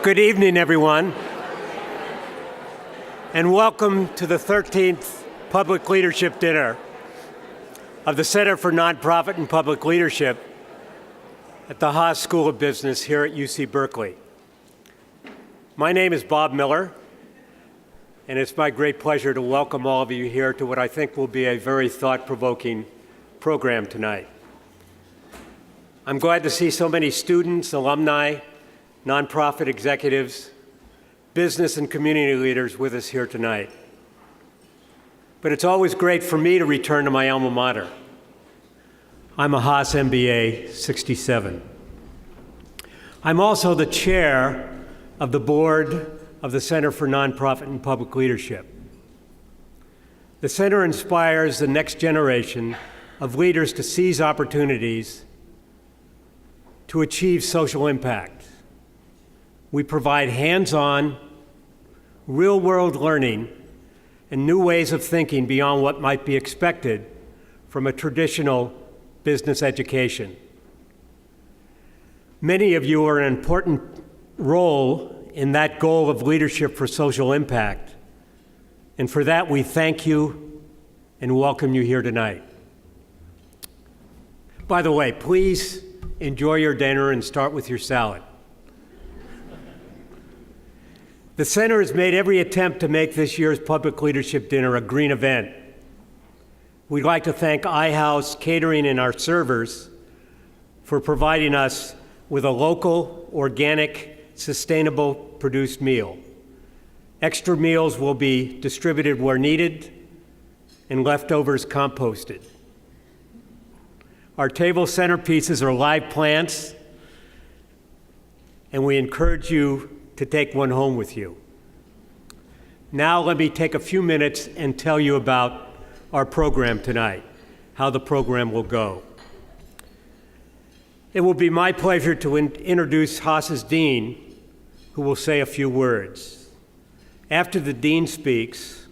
Good evening, everyone, and welcome to the 13th Public Leadership Dinner of the Center for Nonprofit and Public Leadership at the Haas School of Business here at UC Berkeley. My name is Bob Miller, and it's my great pleasure to welcome all of you here to what I think will be a very thought-provoking program tonight. I'm glad to see so many students, alumni, nonprofit executives, business and community leaders with us here tonight. But it's always great for me to return to my alma mater. I'm a Haas MBA 67. I'm also the chair of the board of the Center for Nonprofit and Public Leadership. The center inspires the next generation of leaders to seize opportunities to achieve social impact. We provide hands-on, real-world learning and new ways of thinking beyond what might be expected from a traditional business education. Many of you are an important role in that goal of leadership for social impact, and for that we thank you and welcome you here tonight. By the way, please enjoy your dinner and start with your salad. The center has made every attempt to make this year's Public Leadership Dinner a green event. We'd like to thank iHouse Catering and our servers for providing us with a local, organic, sustainable produced meal. Extra meals will be distributed where needed and leftovers composted. Our table centerpieces are live plants, and we encourage you to take one home with you. Now let me take a few minutes and tell you about our program tonight, how the program will go. It will be my pleasure to introduce Haas's Dean, who will say a few words. After the Dean speaks,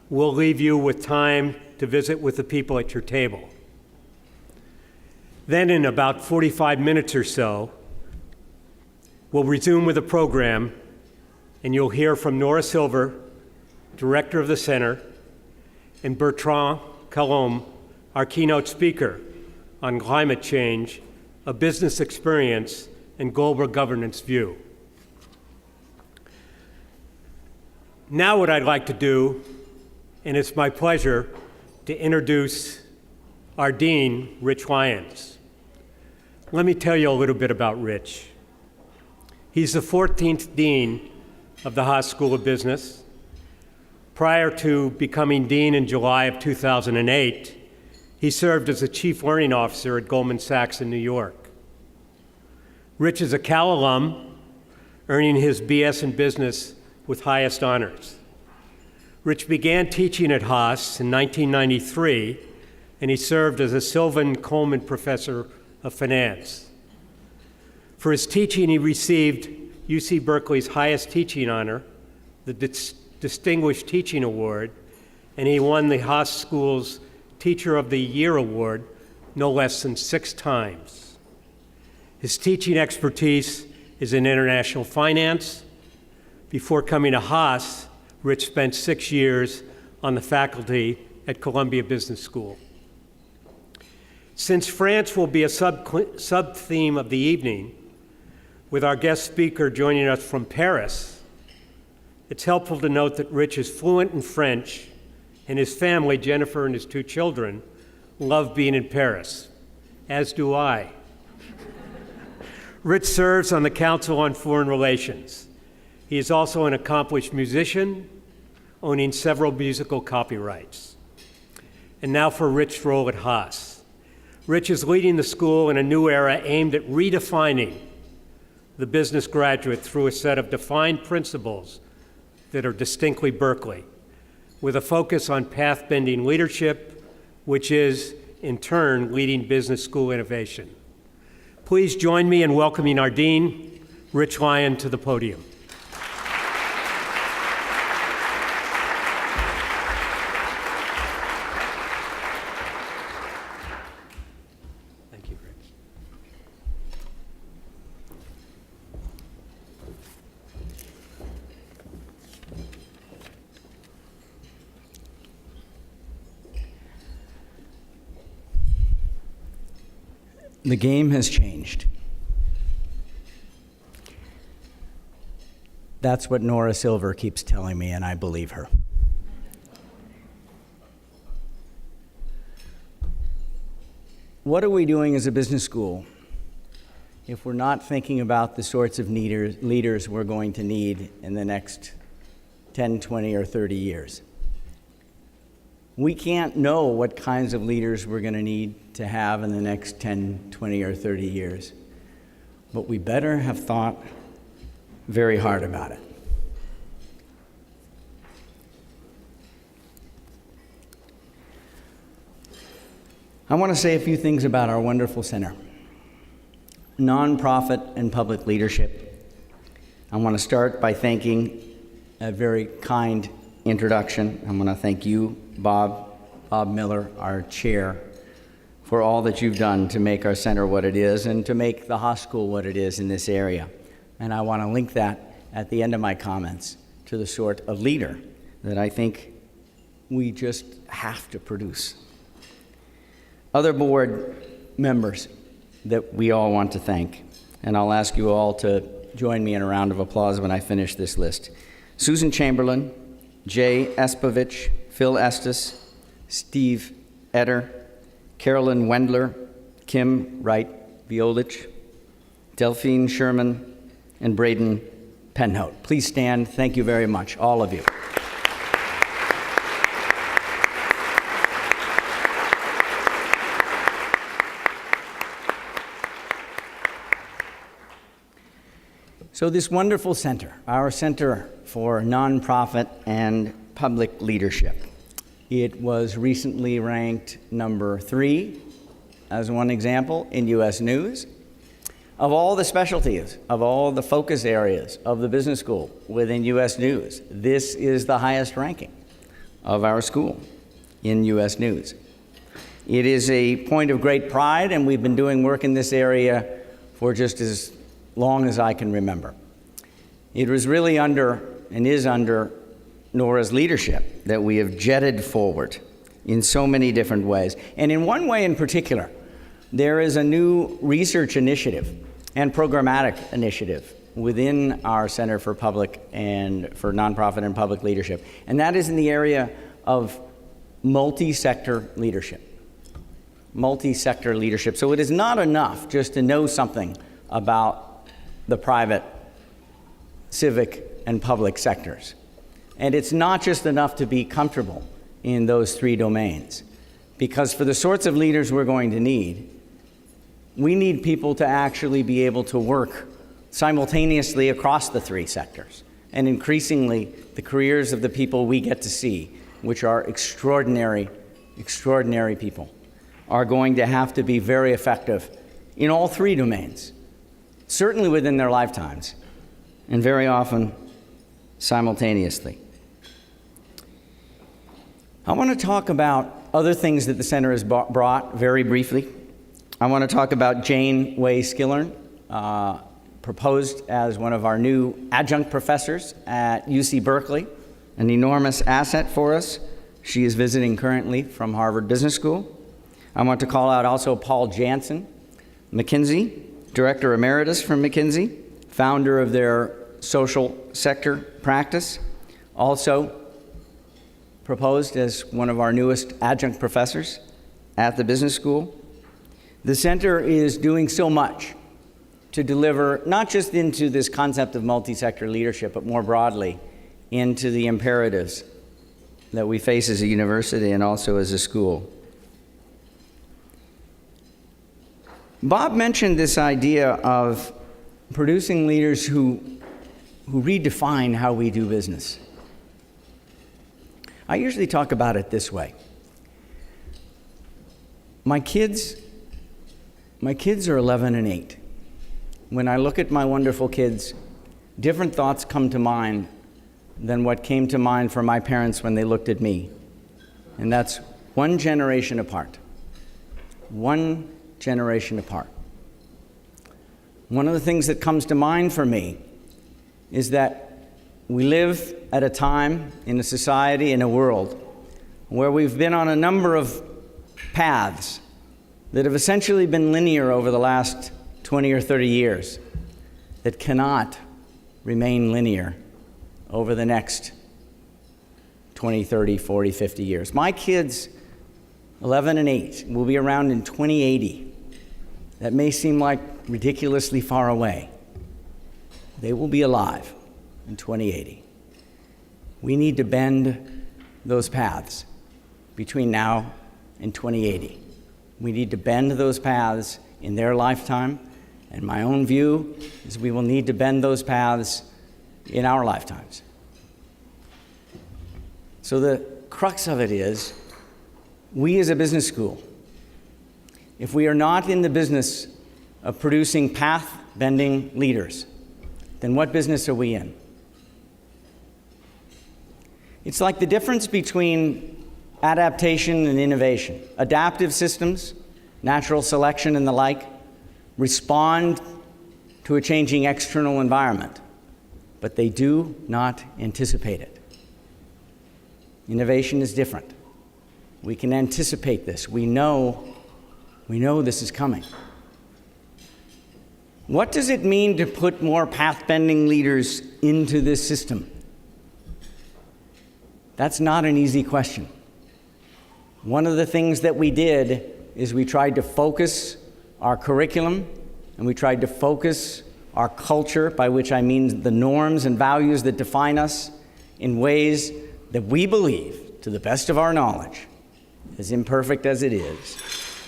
we'll leave you with time to visit with the people at your table. Then in about 45 minutes or so, we'll resume with the program, and you'll hear from Nora Silver, Director of the Center, and Bertrand Collomb, our keynote speaker on climate change, a business experience, and global governance view. Now what I'd like to do, and it's my pleasure, to introduce our Dean, Rich Lyons. Let me tell you a little bit about Rich. He's the 14th Dean of the Haas School of Business. Prior to becoming Dean in July of 2008, he served as the Chief Learning Officer at Goldman Sachs in New York. Rich is a Cal alum, earning his BS in Business with highest honors. Rich began teaching at Haas in 1993, and he served as a Sylvan Coleman Professor of Finance. For his teaching, he received UC Berkeley's highest teaching honor, the Distinguished Teaching Award, and he won the Haas School's Teacher of the Year Award no less than 6 times. His teaching expertise is in international finance. Before coming to Haas, Rich spent 6 years on the faculty at Columbia Business School. Since France will be a sub-theme of the evening, with our guest speaker joining us from Paris, it's helpful to note that Rich is fluent in French, and his family, Jennifer and his 2 children, love being in Paris, as do I. Rich serves on the Council on Foreign Relations. He is also an accomplished musician, owning several musical copyrights. And now for Rich's role at Haas. Rich is leading the school in a new era aimed at redefining the business graduate through a set of defined principles that are distinctly Berkeley, with a focus on path-bending leadership, which is, in turn, leading business school innovation. Please join me in welcoming our Dean, Rich Lyons, to the podium. The game has changed. That's what Nora Silver keeps telling me, and I believe her. What are we doing as a business school if we're not thinking about the sorts of leaders we're going to need in the next 10, 20, or 30 years? We can't know what kinds of leaders we're going to need to have in the next 10, 20, or 30 years, but we better have thought very hard about it. I want to say a few things about our wonderful center. Nonprofit and public leadership. I want to start by thanking a very kind introduction. I want to thank you, Bob Miller, our chair, for all that you've done to make our center what it is and to make the Haas School what it is in this area. And I want to link that at the end of my comments to the sort of leader that I think we just have to produce. Other board members that we all want to thank, and I'll ask you all to join me in a round of applause when I finish this list. Susan Chamberlain, Jay Espovich, Phil Estes, Steve Etter, Carolyn Wendler, Kim Wright-Violich, Delphine Sherman, and Braden Penhote. Please stand. Thank you very much, all of you. So this wonderful center, our Center for Nonprofit and Public Leadership, it was recently ranked number 3, as one example, in U.S. News. Of all the specialties, of all the focus areas of the business school within U.S. News, this is the highest ranking of our school in U.S. News. It is a point of great pride, and we've been doing work in this area for just as long as I can remember. It was really under, and is under, Nora's leadership that we have jetted forward in so many different ways. And in one way in particular, there is a new research initiative and programmatic initiative within our Center for Public and for Nonprofit and Public Leadership, and that is in the area of multi-sector leadership. Multi-sector leadership. So it is not enough just to know something about the private, civic, and public sectors. And it's not just enough to be comfortable in those 3 domains, because for the sorts of leaders we're going to need, we need people to actually be able to work simultaneously across the 3 sectors. And increasingly, the careers of the people we get to see, which are extraordinary, extraordinary people, are going to have to be very effective in all 3 domains. Certainly within their lifetimes, and very often simultaneously. I want to talk about other things that the center has brought very briefly. I want to talk about Jane Way Skillern, proposed as one of our new adjunct professors at UC Berkeley, an enormous asset for us. She is visiting currently from Harvard Business School. I want to call out also Paul Jansen, McKinsey, Director Emeritus from McKinsey, founder of their social sector practice, also proposed as one of our newest adjunct professors at the business school. The center is doing so much to deliver not just into this concept of multi-sector leadership, but more broadly into the imperatives that we face as a university and also as a school. Bob mentioned this idea of producing leaders who redefine how we do business. I usually talk about it this way. My kids are 11 and 8. When I look at my wonderful kids, different thoughts come to mind than what came to mind for my parents when they looked at me. And that's one generation apart. One generation apart. One of the things that comes to mind for me is that we live at a time in a society, in a world, where we've been on a number of paths that have essentially been linear over the last 20 or 30 years that cannot remain linear over the next 20, 30, 40, 50 years. My kids, 11 and 8, will be around in 2080. That may seem like ridiculously far away. They will be alive in 2080. We need to bend those paths between now and 2080. We need to bend those paths in their lifetime, and my own view is we will need to bend those paths in our lifetimes. So the crux of it is, we as a business school, if we are not in the business of producing path-bending leaders, then what business are we in? It's like the difference between adaptation and innovation. Adaptive systems, natural selection and the like, respond to a changing external environment, but they do not anticipate it. Innovation is different. We can anticipate this. We know this is coming. What does it mean to put more path-bending leaders into this system? That's not an easy question. One of the things that we did is we tried to focus our curriculum, and we tried to focus our culture, by which I mean the norms and values that define us, in ways that we believe, to the best of our knowledge, as imperfect as it is,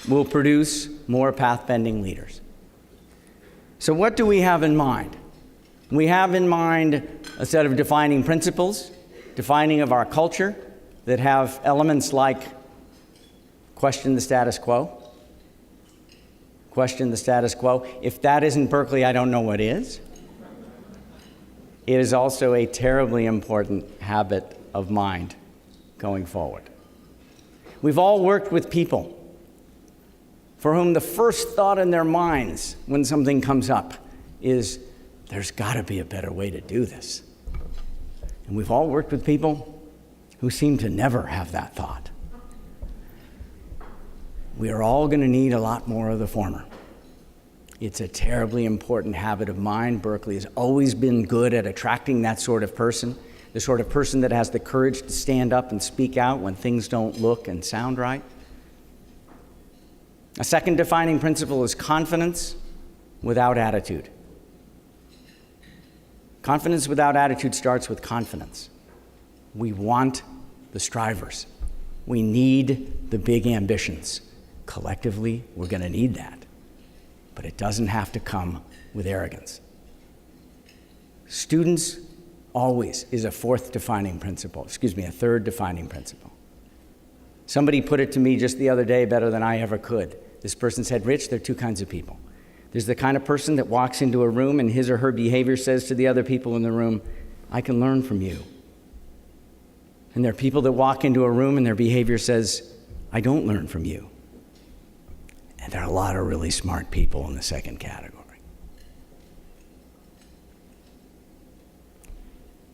will produce more path-bending leaders. So what do we have in mind? We have in mind a set of defining principles, defining of our culture, that have elements like question the status quo. Question the status quo. If that isn't Berkeley, I don't know what is. It is also a terribly important habit of mind going forward. We've all worked with people for whom the first thought in their minds when something comes up is, there's got to be a better way to do this. And we've all worked with people who seem to never have that thought. We are all going to need a lot more of the former. It's a terribly important habit of mind. Berkeley has always been good at attracting that sort of person, the sort of person that has the courage to stand up and speak out when things don't look and sound right. A second defining principle is confidence without attitude. Confidence without attitude starts with confidence. We want the strivers. We need the big ambitions. Collectively, we're going to need that. But it doesn't have to come with arrogance. Students always is a third defining principle. Somebody put it to me just the other day better than I ever could. This person said, Rich, there are two kinds of people. There's the kind of person that walks into a room and his or her behavior says to the other people in the room, I can learn from you. And there are people that walk into a room and their behavior says, I don't learn from you. And there are a lot of really smart people in the second category.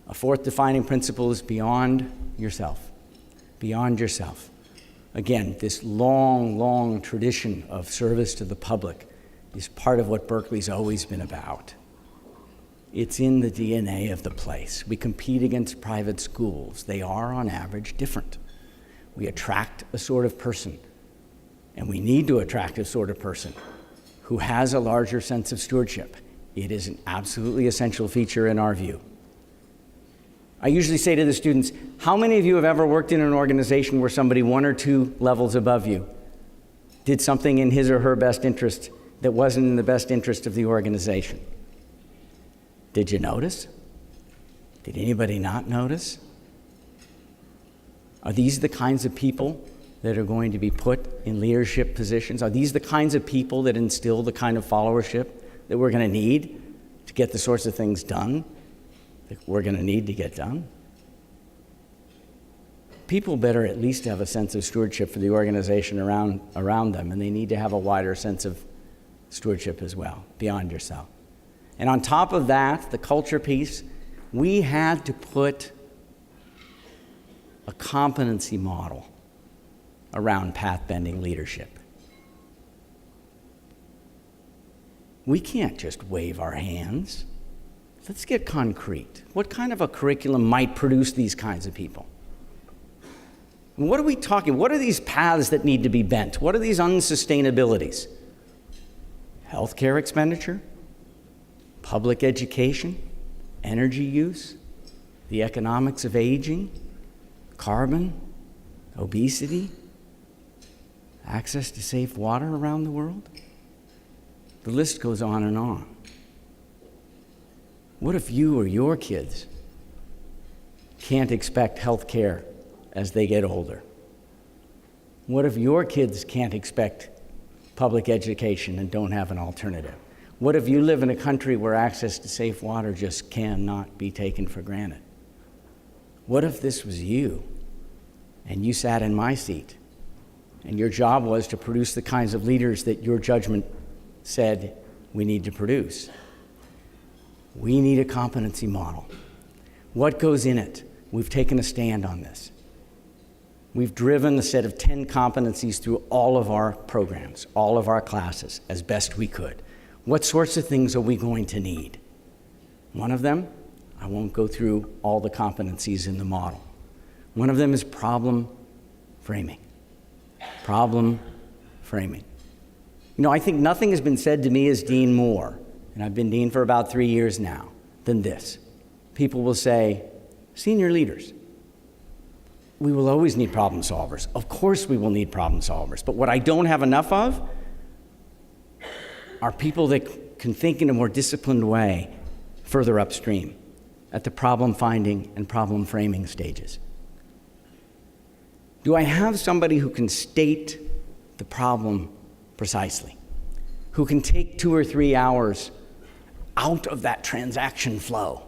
A fourth defining principle is beyond yourself. Beyond yourself. Again, this long, long tradition of service to the public is part of what Berkeley's always been about. It's in the DNA of the place. We compete against private schools. They are, on average, different. We attract a sort of person, and we need to attract a sort of person who has a larger sense of stewardship. It is an absolutely essential feature in our view. I usually say to the students, how many of you have ever worked in an organization where somebody one or two levels above you did something in his or her best interest that wasn't in the best interest of the organization? Did you notice? Did anybody not notice? Are these the kinds of people that are going to be put in leadership positions? Are these the kinds of people that instill the kind of followership that we're going to need to get the sorts of things done that we're going to need to get done? People better at least have a sense of stewardship for the organization around them, and they need to have a wider sense of stewardship as well, beyond yourself. And on top of that, the culture piece, we had to put a competency model around path-bending leadership. We can't just wave our hands. Let's get concrete. What kind of a curriculum might produce these kinds of people? What are we talking? What are these paths that need to be bent? What are these unsustainabilities? Healthcare expenditure, public education, energy use, the economics of aging, carbon, obesity, access to safe water around the world? The list goes on and on. What if you or your kids can't expect health care as they get older? What if your kids can't expect public education and don't have an alternative? What if you live in a country where access to safe water just cannot be taken for granted? What if this was you and you sat in my seat and your job was to produce the kinds of leaders that your judgment said we need to produce? We need a competency model. What goes in it? We've taken a stand on this. We've driven a set of 10 competencies through all of our programs, all of our classes, as best we could. What sorts of things are we going to need? One of them, I won't go through all the competencies in the model. One of them is problem framing. Problem framing. You know, I think nothing has been said to me as dean more, and I've been dean for about 3 years now, than this. People will say, senior leaders, we will always need problem solvers. Of course we will need problem solvers. But what I don't have enough of are people that can think in a more disciplined way further upstream at the problem finding and problem framing stages. Do I have somebody who can state the problem precisely, who can take 2 or 3 hours out of that transaction flow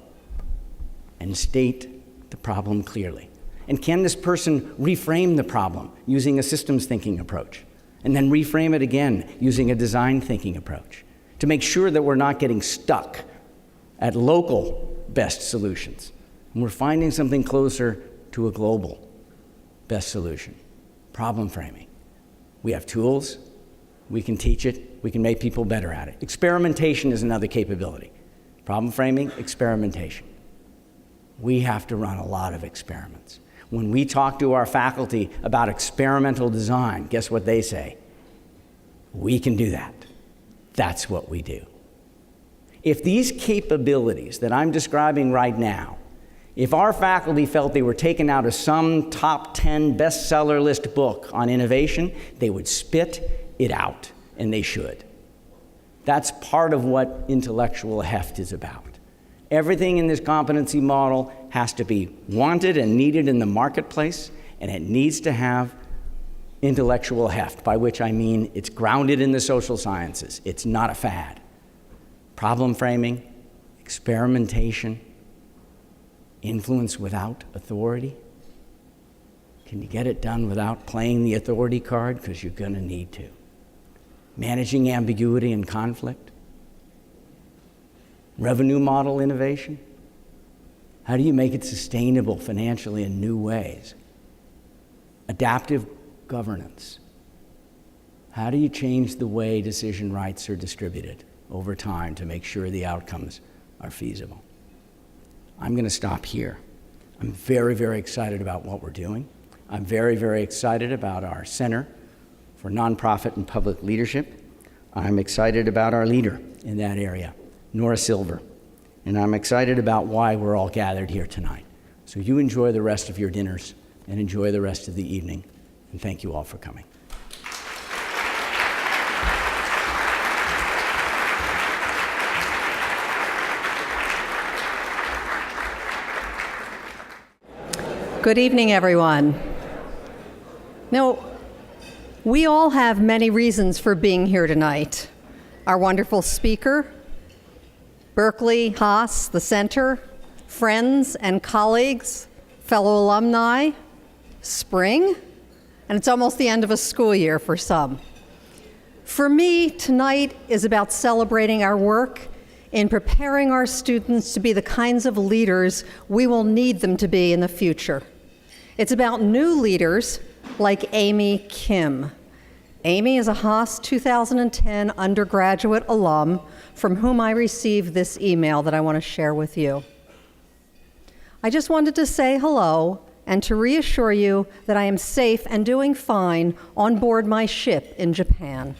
and state the problem clearly? And can this person reframe the problem using a systems thinking approach, and then reframe it again using a design thinking approach, to make sure that we're not getting stuck at local best solutions, and we're finding something closer to a global best solution? Problem framing. We have tools, we can teach it, we can make people better at it. Experimentation is another capability. Problem framing, experimentation. We have to run a lot of experiments. When we talk to our faculty about experimental design, guess what they say? We can do that. That's what we do. If these capabilities that I'm describing right now, if our faculty felt they were taken out of some top 10 bestseller list book on innovation, they would spit it out, and they should. That's part of what intellectual heft is about. Everything in this competency model has to be wanted and needed in the marketplace, and it needs to have intellectual heft, by which I mean it's grounded in the social sciences. It's not a fad. Problem framing, experimentation, influence without authority. Can you get it done without playing the authority card? Because you're going to need to. Managing ambiguity and conflict. Revenue model innovation. How do you make it sustainable financially in new ways? Adaptive governance. How do you change the way decision rights are distributed over time to make sure the outcomes are feasible? I'm going to stop here. I'm very, very excited about what we're doing. I'm very, very excited about our Center for Nonprofit and Public Leadership. I'm excited about our leader in that area, Nora Silver. And I'm excited about why we're all gathered here tonight. So you enjoy the rest of your dinners and enjoy the rest of the evening. And thank you all for coming. Good evening, everyone. Now, we all have many reasons for being here tonight. Our wonderful speaker, Berkeley-Haas, the center, friends and colleagues, fellow alumni, spring, and it's almost the end of a school year for some. For me, tonight is about celebrating our work in preparing our students to be the kinds of leaders we will need them to be in the future. It's about new leaders like Amy Kim Amy is a Haas 2010 undergraduate alum from whom I received this email that I want to share with you. I just wanted to say hello and to reassure you that I am safe and doing fine on board my ship in Japan.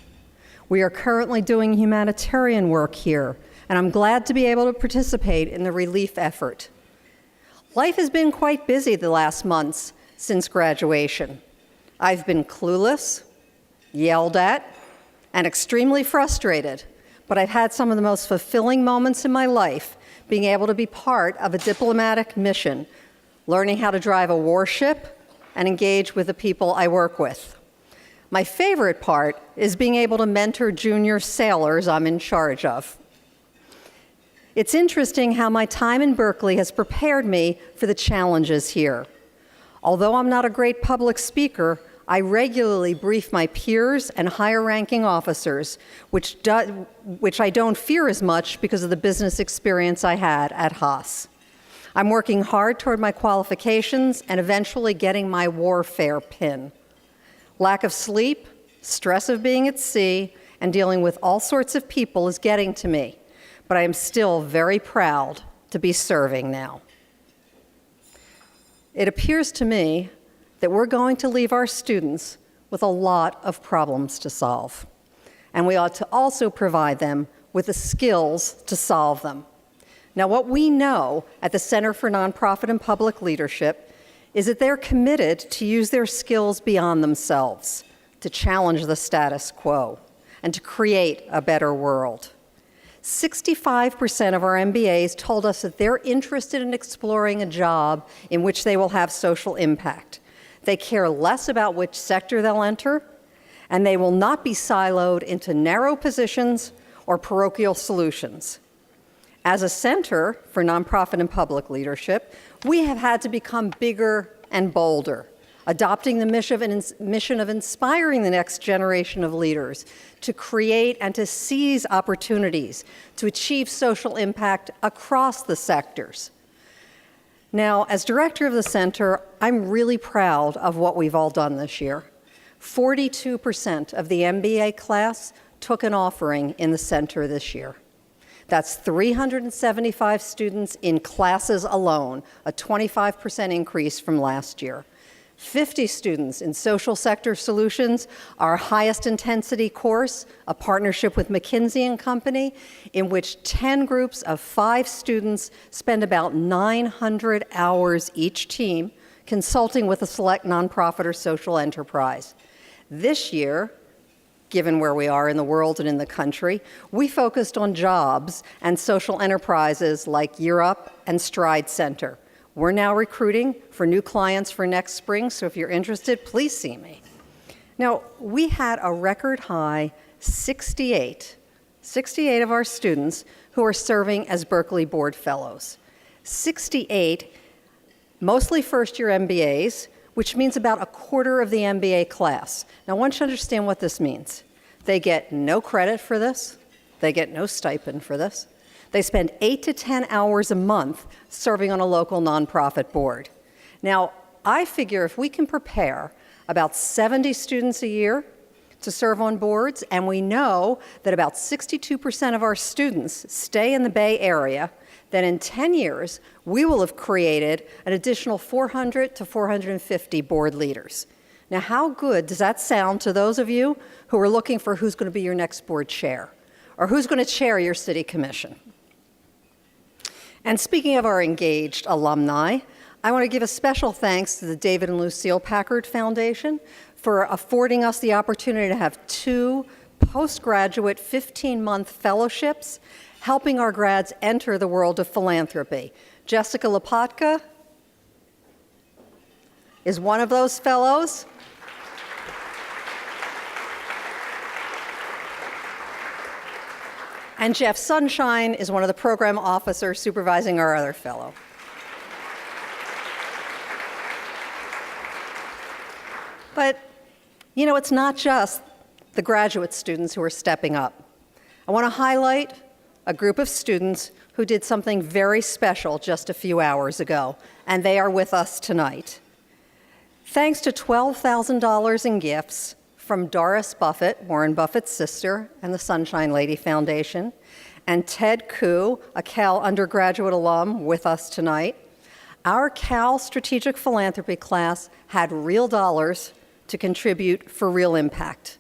We are currently doing humanitarian work here, and I'm glad to be able to participate in the relief effort. Life has been quite busy the last months since graduation. I've been clueless, yelled at, and extremely frustrated, but I've had some of the most fulfilling moments in my life being able to be part of a diplomatic mission, learning how to drive a warship and engage with the people I work with. My favorite part is being able to mentor junior sailors I'm in charge of. It's interesting how my time in Berkeley has prepared me for the challenges here. Although I'm not a great public speaker, I regularly brief my peers and higher-ranking officers, which I don't fear as much because of the business experience I had at Haas. I'm working hard toward my qualifications and eventually getting my warfare pin. Lack of sleep, stress of being at sea, and dealing with all sorts of people is getting to me, but I am still very proud to be serving now. It appears to me that we're going to leave our students with a lot of problems to solve, and we ought to also provide them with the skills to solve them. Now, what we know at the Center for Nonprofit and Public Leadership is that they're committed to use their skills beyond themselves, to challenge the status quo, and to create a better world. 65% of our MBAs told us that they're interested in exploring a job in which they will have social impact. They care less about which sector they'll enter, and they will not be siloed into narrow positions or parochial solutions. As a Center for Nonprofit and Public Leadership, we have had to become bigger and bolder, adopting the mission of inspiring the next generation of leaders to create and to seize opportunities to achieve social impact across the sectors. Now, as director of the center, I'm really proud of what we've all done this year. 42% of the MBA class took an offering in the center this year. That's 375 students in classes alone, a 25% increase from last year. 50 students in Social Sector Solutions, our highest intensity course, a partnership with McKinsey & Company, in which 10 groups of 5 students spend about 900 hours each team consulting with a select nonprofit or social enterprise. This year, given where we are in the world and in the country, we focused on jobs and social enterprises like Year Up and Stride Center. We're now recruiting for new clients for next spring, so if you're interested, please see me. Now, we had a record high 68 of our students who are serving as Berkeley Board Fellows. 68, mostly first-year MBAs, which means about a quarter of the MBA class. Now, I want you to understand what this means. They get no credit for this. They get no stipend for this. They spend 8 to 10 hours a month serving on a local nonprofit board. Now, I figure if we can prepare about 70 students a year to serve on boards, and we know that about 62% of our students stay in the Bay Area, then in 10 years, we will have created an additional 400 to 450 board leaders. Now, how good does that sound to those of you who are looking for who's going to be your next board chair, or who's going to chair your city commission? And speaking of our engaged alumni, I want to give a special thanks to the David and Lucille Packard Foundation for affording us the opportunity to have 2 postgraduate 15-month fellowships helping our grads enter the world of philanthropy. Jessica Lopatka is one of those fellows. And Jeff Sunshine is one of the program officers supervising our other fellow. But, you know, it's not just the graduate students who are stepping up. I want to highlight a group of students who did something very special just a few hours ago, and they are with us tonight. Thanks to $12,000 in gifts, from Doris Buffett, Warren Buffett's sister, and the Sunshine Lady Foundation, and Ted Koo, a Cal undergraduate alum with us tonight. Our Cal Strategic Philanthropy class had real dollars to contribute for real impact.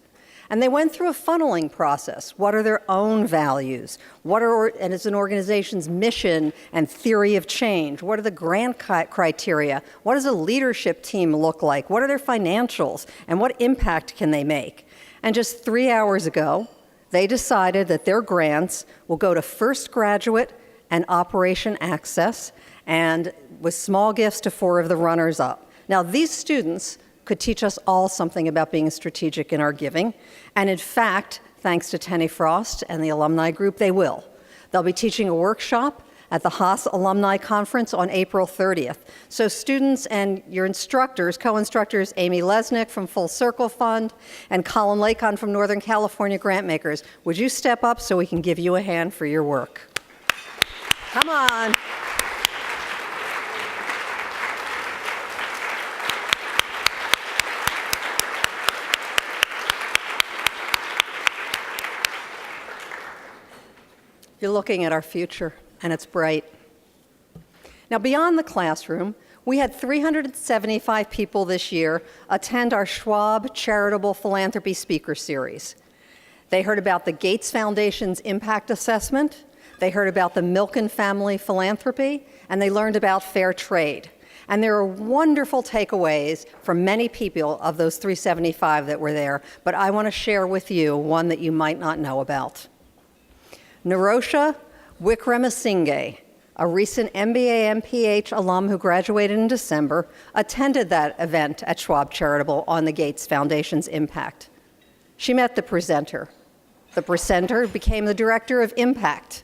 And they went through a funneling process. What are their own values? And is an organization's mission and theory of change? What are the grant criteria? What does a leadership team look like? What are their financials? And what impact can they make? And just 3 hours ago, they decided that their grants will go to First Graduate and Operation Access, and with small gifts to 4 of the runners-up. Now, these students could teach us all something about being strategic in our giving. And in fact, thanks to Tenny Frost and the alumni group, they will. They'll be teaching a workshop at the Haas Alumni Conference on April 30th. So students and your instructors, co-instructors, Amy Lesnick from Full Circle Fund and Colin Lacon from Northern California Grantmakers, would you step up so we can give you a hand for your work? Come on. You're looking at our future, and it's bright. Now, beyond the classroom, we had 375 people this year attend our Schwab Charitable Philanthropy Speaker Series. They heard about the Gates Foundation's impact assessment, they heard about the Milken family philanthropy, and they learned about fair trade. And there are wonderful takeaways from many people of those 375 that were there, but I want to share with you one that you might not know about. Narosha Wickramasinghe, a recent MBA MPH alum who graduated in December, attended that event at Schwab Charitable on the Gates Foundation's impact. She met the presenter. The presenter became the director of impact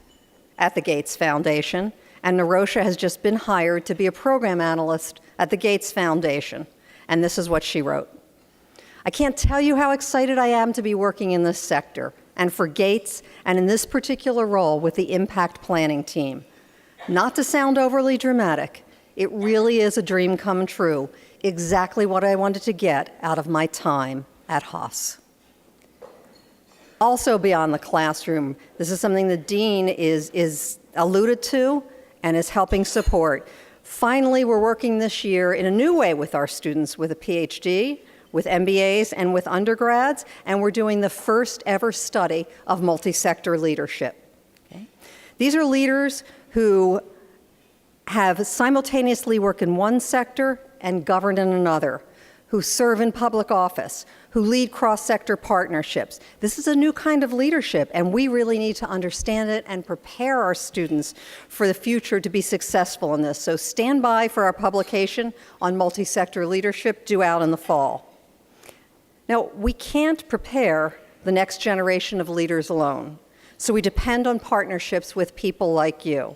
at the Gates Foundation, and Narosha has just been hired to be a program analyst at the Gates Foundation. And this is what she wrote. I can't tell you how excited I am to be working in this sector, and for Gates, and in this particular role with the impact planning team. Not to sound overly dramatic, it really is a dream come true, exactly what I wanted to get out of my time at Haas. Also beyond the classroom, this is something the dean is alluded to and is helping support. Finally, we're working this year in a new way with our students with a PhD, with MBAs and with undergrads, and we're doing the first ever study of multi-sector leadership. Okay? These are leaders who have simultaneously worked in one sector and governed in another, who serve in public office, who lead cross-sector partnerships. This is a new kind of leadership, and we really need to understand it and prepare our students for the future to be successful in this. So stand by for our publication on multi-sector leadership due out in the fall. Now, we can't prepare the next generation of leaders alone, so we depend on partnerships with people like you,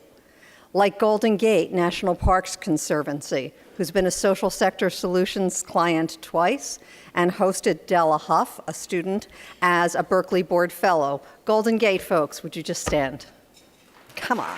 like Golden Gate National Parks Conservancy, who's been a social sector solutions client twice, and hosted Della Huff, a student, as a Berkeley Board Fellow. Golden Gate folks, would you just stand? Come on.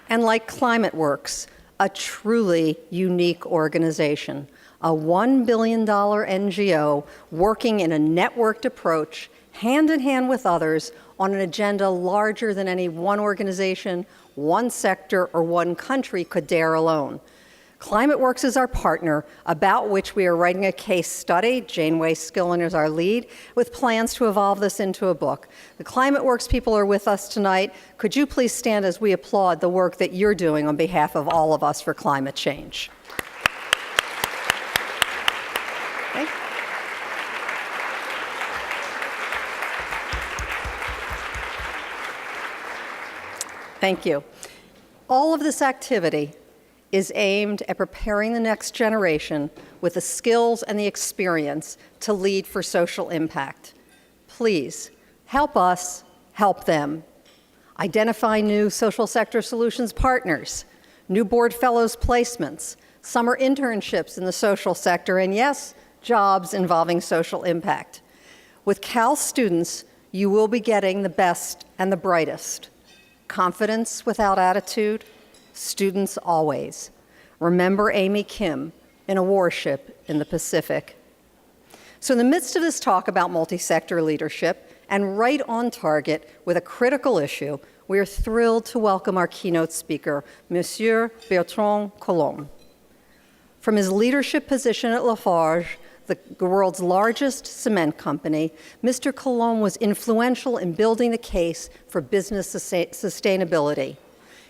And like ClimateWorks, a truly unique organization, a $1 billion NGO working in a networked approach, hand in hand with others, on an agenda larger than any one organization, one sector, or one country could dare alone. ClimateWorks is our partner, about which we are writing a case study. Janeway Skillen is our lead, with plans to evolve this into a book. The ClimateWorks people are with us tonight. Could you please stand as we applaud the work that you're doing on behalf of all of us for climate change? Okay. Thank you. All of this activity is aimed at preparing the next generation with the skills and the experience to lead for social impact. Please, help us help them. Identify new social sector solutions partners, new board fellows placements, summer internships in the social sector, and yes, jobs involving social impact. With Cal students, you will be getting the best and the brightest. Confidence without attitude, students always. remember Amy Kim in a warship in the Pacific. So in the midst of this talk about multi-sector leadership, and right on target with a critical issue, we are thrilled to welcome our keynote speaker, Monsieur Bertrand Collomb. From his leadership position at Lafarge, the world's largest cement company, Mr. Collomb was influential in building the case for business sustainability.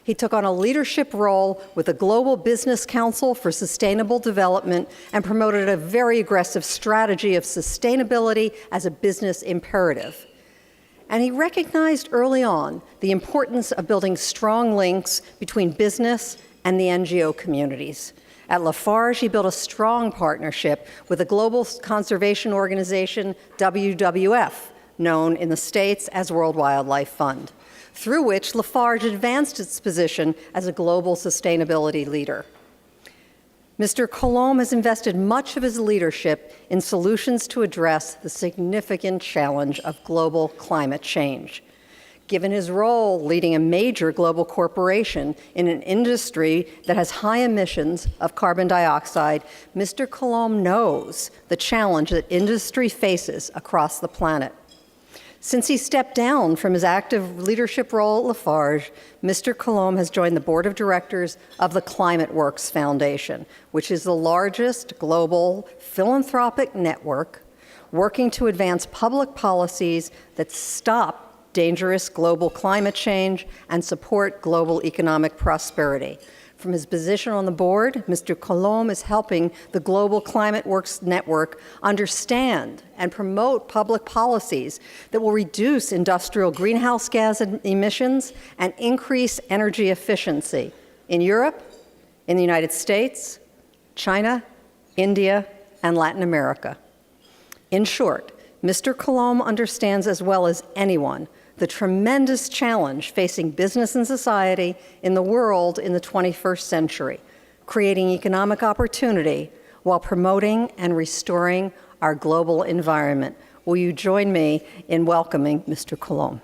He took on a leadership role with the Global Business Council for Sustainable Development and promoted a very aggressive strategy of sustainability as a business imperative. And he recognized early on the importance of building strong links between business and the NGO communities. At Lafarge, he built a strong partnership with the global conservation organization WWF, known in the States as World Wildlife Fund, through which Lafarge advanced its position as a global sustainability leader. Mr. Collomb has invested much of his leadership in solutions to address the significant challenge of global climate change. Given his role leading a major global corporation in an industry that has high emissions of carbon dioxide, Mr. Collomb knows the challenge that industry faces across the planet. Since he stepped down from his active leadership role at Lafarge, Mr. Collomb has joined the board of directors of the ClimateWorks Foundation, which is the largest global philanthropic network working to advance public policies that stop dangerous global climate change and support global economic prosperity. From his position on the board, Mr. Collomb is helping the Global ClimateWorks Network understand and promote public policies that will reduce industrial greenhouse gas emissions and increase energy efficiency in Europe, in the United States, China, India, and Latin America. In short, Mr. Collomb understands as well as anyone the tremendous challenge facing business and society in the world in the 21st century, creating economic opportunity while promoting and restoring our global environment. Will you join me in welcoming Mr. Collomb?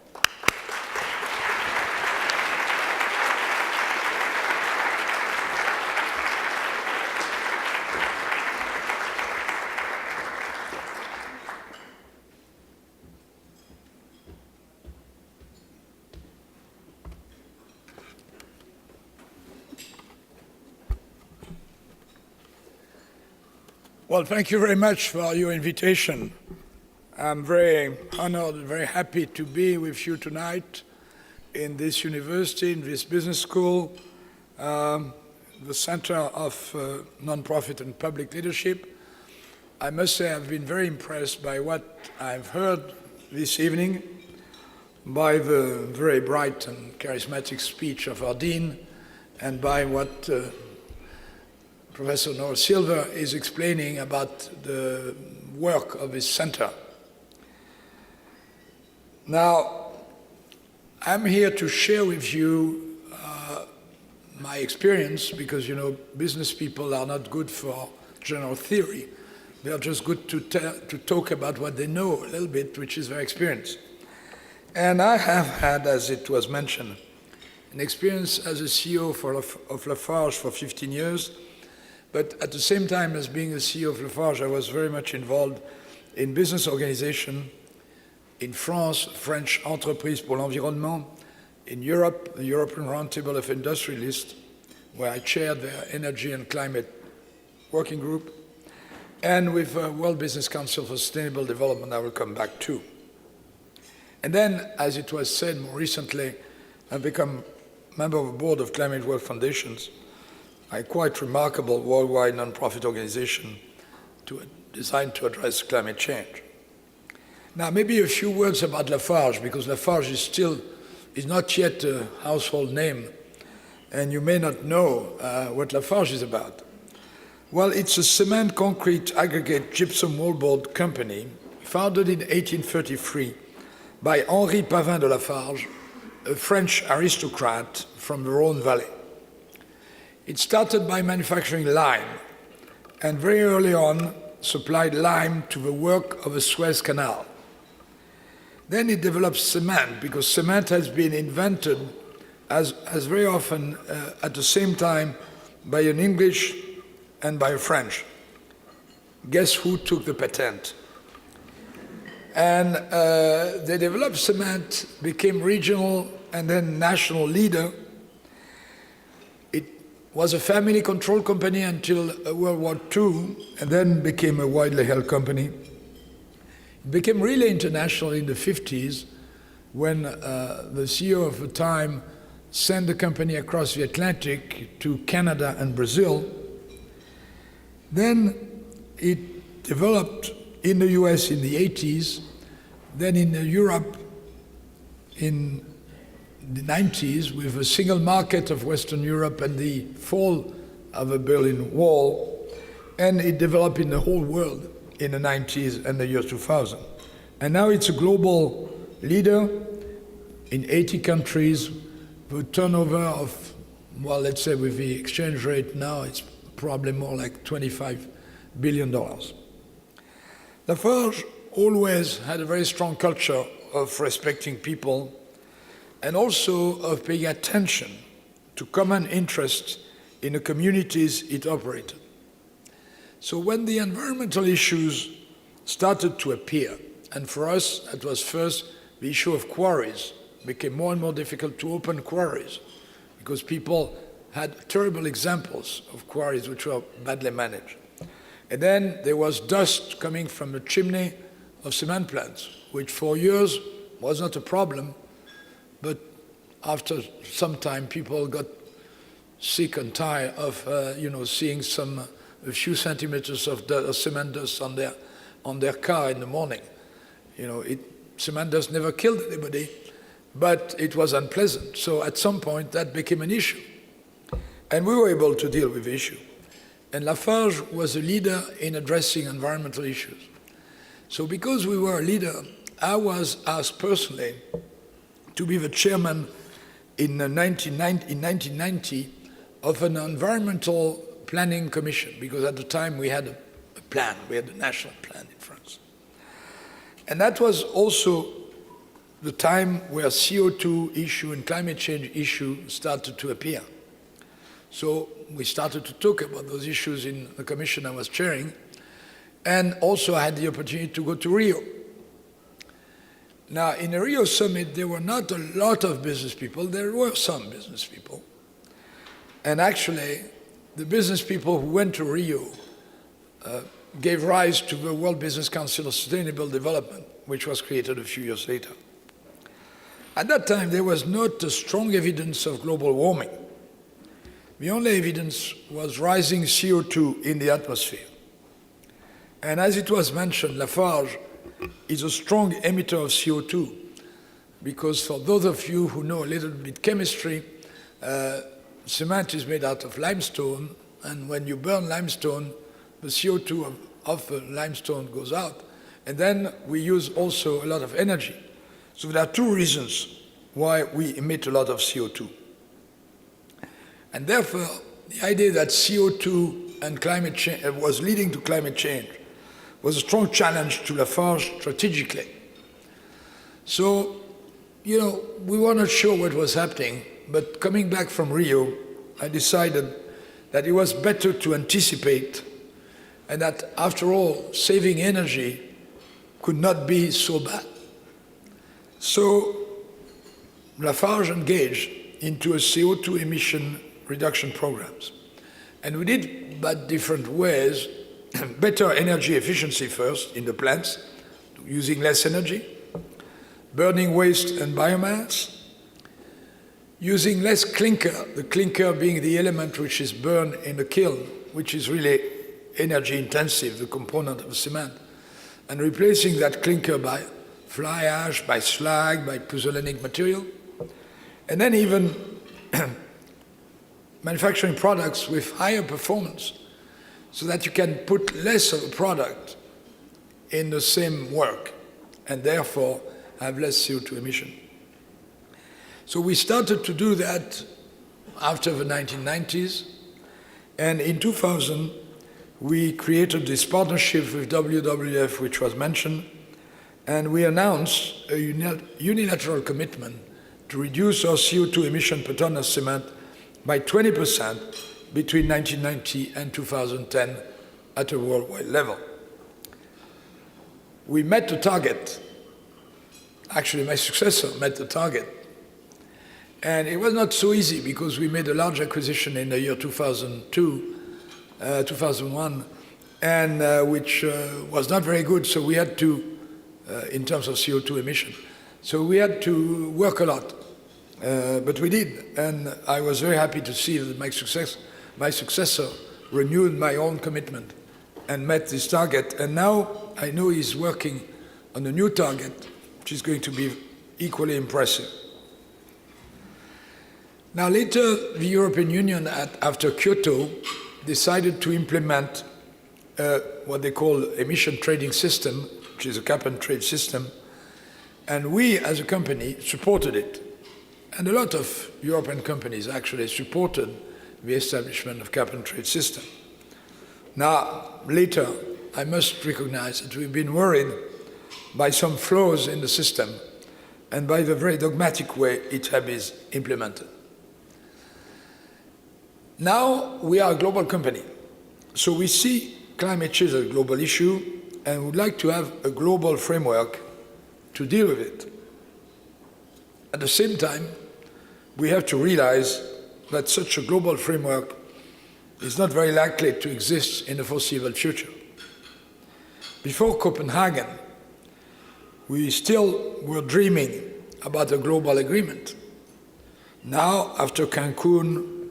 Well, thank you very much for your invitation. I'm very honored and very happy to be with you tonight in this university, in this business school, the Center of Nonprofit and Public Leadership. I must say I've been very impressed by what I've heard this evening, by the very bright and charismatic speech of our dean, and by what Professor Nora Silver is explaining about the work of his center. Now, I'm here to share with you my experience because, you know, business people are not good for general theory. They are just good to talk about what they know a little bit, which is their experience. And I have had, as it was mentioned, an experience as a CEO of Lafarge for 15 years. But at the same time as being the CEO of Lafarge, I was very much involved in business organization in France, French Entreprise pour l'Environnement, in Europe, the European Roundtable of Industrialists, where I chaired their energy and climate working group, and with World Business Council for Sustainable Development, I will come back to. And then, as it was said more recently, I've become member of the board of ClimateWorks Foundations, a quite remarkable worldwide nonprofit organization designed to address climate change. Now, maybe a few words about Lafarge, because Lafarge is not yet a household name, and you may not know what Lafarge is about. Well, it's a cement, concrete, aggregate, gypsum wallboard company founded in 1833 by Henri Pavin de Lafarge, a French aristocrat from the Rhône Valley. It started by manufacturing lime, and very early on supplied lime to the work of the Suez Canal. Then it developed cement, because cement has been invented as very often at the same time by an English and by a French. Guess who took the patent? And they developed cement, became regional and then national leader. It was a family-controlled company until World War II, and then became a widely held company. It became really international in the 50s when the CEO of the time sent the company across the Atlantic to Canada and Brazil. Then it developed in the US in the 80s, then in Europe in the 90s with a single market of Western Europe and the fall of the Berlin Wall, and it developed in the whole world in the 90s and the year 2000. And now it's a global leader in 80 countries with a turnover of, well, let's say with the exchange rate now, it's probably more like $25 billion. Lafarge always had a very strong culture of respecting people and also of paying attention to common interests in the communities it operated. So when the environmental issues started to appear, and for us it was first the issue of quarries, it became more and more difficult to open quarries because people had terrible examples of quarries which were badly managed. And then there was dust coming from the chimney of cement plants, which for years was not a problem, but after some time people got sick and tired of seeing a few centimeters of cement dust on their car in the morning. Cement dust never killed anybody, but it was unpleasant. So at some point that became an issue. And we were able to deal with the issue. And Lafarge was a leader in addressing environmental issues. So because we were a leader, I was asked personally to be the chairman in 1990 of an environmental planning commission, because at the time we had a plan, we had a national plan in France. And that was also the time where CO2 issue and climate change issue started to appear. So we started to talk about those issues in the commission I was chairing, and also I had the opportunity to go to Rio. Now, in the Rio summit, there were not a lot of business people. There were some business people. And actually, the business people who went to Rio gave rise to the World Business Council of Sustainable Development, which was created a few years later. At that time, there was not a strong evidence of global warming. The only evidence was rising CO2 in the atmosphere. And as it was mentioned, Lafarge is a strong emitter of CO2, because for those of you who know a little bit chemistry, cement is made out of limestone, and when you burn limestone, the CO2 of the limestone goes out. And then we use also a lot of energy. So there are two reasons why we emit a lot of CO2. And therefore, the idea that CO2 and climate change was leading to climate change was a strong challenge to Lafarge strategically. So, we were not sure what was happening, but coming back from Rio, I decided that it was better to anticipate, and that after all, saving energy could not be so bad. So Lafarge engaged into a CO2 emission reduction programs. And we did but different ways. Better energy efficiency first in the plants, using less energy, burning waste and biomass, using less clinker, the clinker being the element which is burned in the kiln, which is really energy intensive, the component of cement, and replacing that clinker by fly ash, by slag, by pozzolanic material, and then even manufacturing products with higher performance so that you can put less of a product in the same work and therefore have less CO2 emission. So we started to do that after the 1990s, and in 2000 we created this partnership with WWF, which was mentioned, and we announced a unilateral commitment to reduce our CO2 emission per ton of cement by 20% between 1990 and 2010 at a worldwide level. We met the target. Actually, my successor met the target. And it was not so easy because we made a large acquisition in the year 2001, and which was not very good. So we had to, in terms of CO2 emission, so we had to work a lot. But we did, and I was very happy to see that my successor renewed my own commitment and met this target. And now I know he's working on a new target, which is going to be equally impressive. Now later, the European Union, after Kyoto, decided to implement what they call emission trading system, which is a cap and trade system, and we as a company supported it. And a lot of European companies actually supported the establishment of cap and trade system. Now, later, I must recognize that we've been worried by some flaws in the system and by the very dogmatic way it has been implemented. Now, we are a global company, so we see climate change as a global issue and would like to have a global framework to deal with it. At the same time, we have to realize that such a global framework is not very likely to exist in the foreseeable future. Before Copenhagen, we still were dreaming about a global agreement. Now, after Cancun,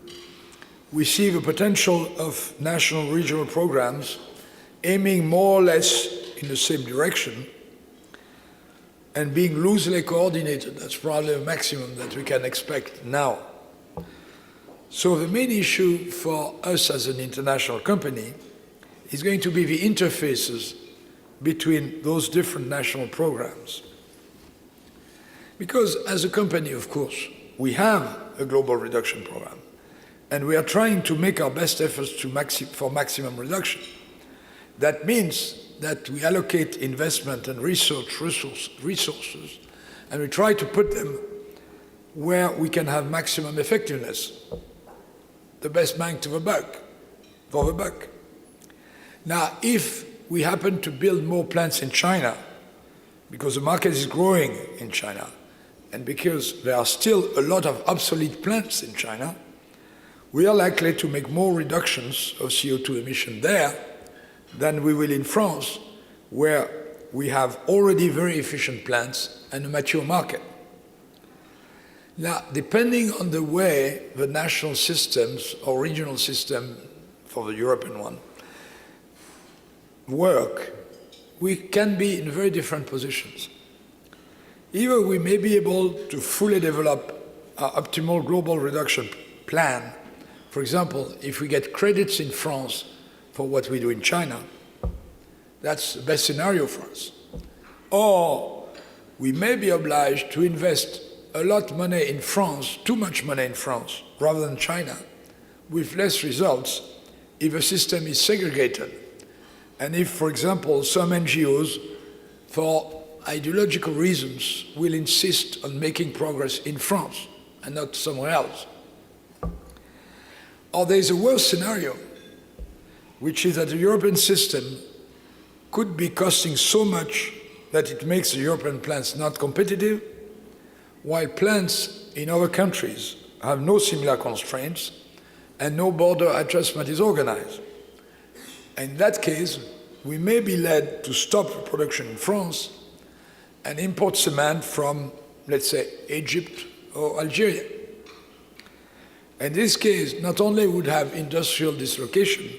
we see the potential of national regional programs aiming more or less in the same direction and being loosely coordinated. That's probably a maximum that we can expect now. So the main issue for us as an international company is going to be the interfaces between those different national programs. Because as a company, of course, we have a global reduction program, and we are trying to make our best efforts for maximum reduction. That means that we allocate investment and resources, and we try to put them where we can have maximum effectiveness, the best bang for the buck. Now, if we happen to build more plants in China, because the market is growing in China, and because there are still a lot of obsolete plants in China, we are likely to make more reductions of CO2 emission there than we will in France, where we have already very efficient plants and a mature market. Now, depending on the way the national systems or regional system for the European one work, we can be in very different positions. Either we may be able to fully develop our optimal global reduction plan. For example, if we get credits in France for what we do in China, that's the best scenario for us. Or we may be obliged to invest a lot of money in France, too much money in France, rather than China, with less results if a system is segregated. And if, for example, some NGOs, for ideological reasons, will insist on making progress in France and not somewhere else. Or there's a worse scenario, which is that the European system could be costing so much that it makes the European plants not competitive, while plants in other countries have no similar constraints and no border adjustment is organized. In that case, we may be led to stop production in France and import cement from, let's say, Egypt or Algeria. In this case, not only would have industrial dislocation,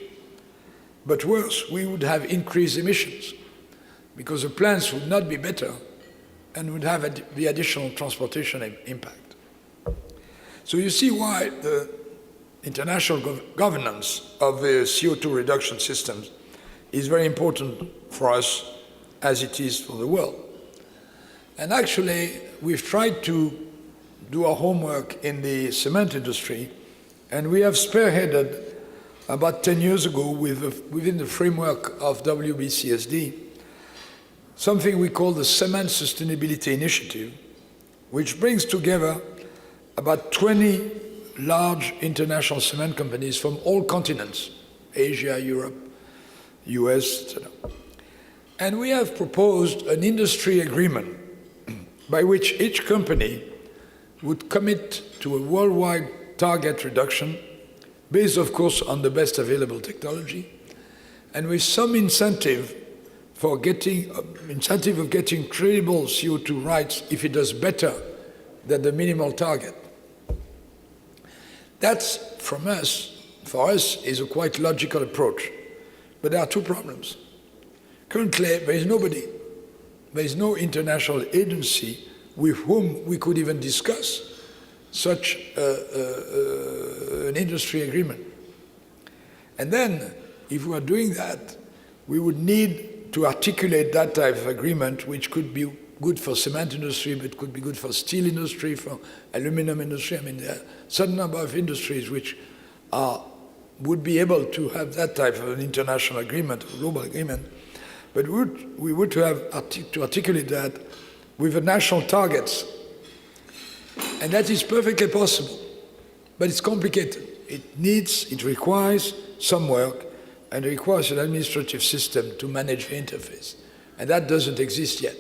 but worse, we would have increased emissions because the plants would not be better and would have the additional transportation impact. So you see why the international governance of the CO2 reduction systems is very important for us as it is for the world. And actually, we've tried to do our homework in the cement industry, and we have spearheaded about 10 years ago within the framework of WBCSD, something we call the Cement Sustainability Initiative, which brings together about 20 large international cement companies from all continents, Asia, Europe, US, etc. And we have proposed an industry agreement by which each company would commit to a worldwide target reduction based, of course, on the best available technology, and with some incentive of getting credible CO2 rights if it does better than the minimal target. That's, for us, is a quite logical approach. But there are two problems. Currently, there is nobody. There is no international agency with whom we could even discuss such an industry agreement. And then, if we are doing that, we would need to articulate that type of agreement, which could be good for cement industry, but could be good for steel industry, for aluminum industry. I mean, there are a certain number of industries which would be able to have that type of an international agreement, a global agreement. But we would have to articulate that with the national targets. And that is perfectly possible, but it's complicated. It requires some work, and it requires an administrative system to manage the interface. And that doesn't exist yet.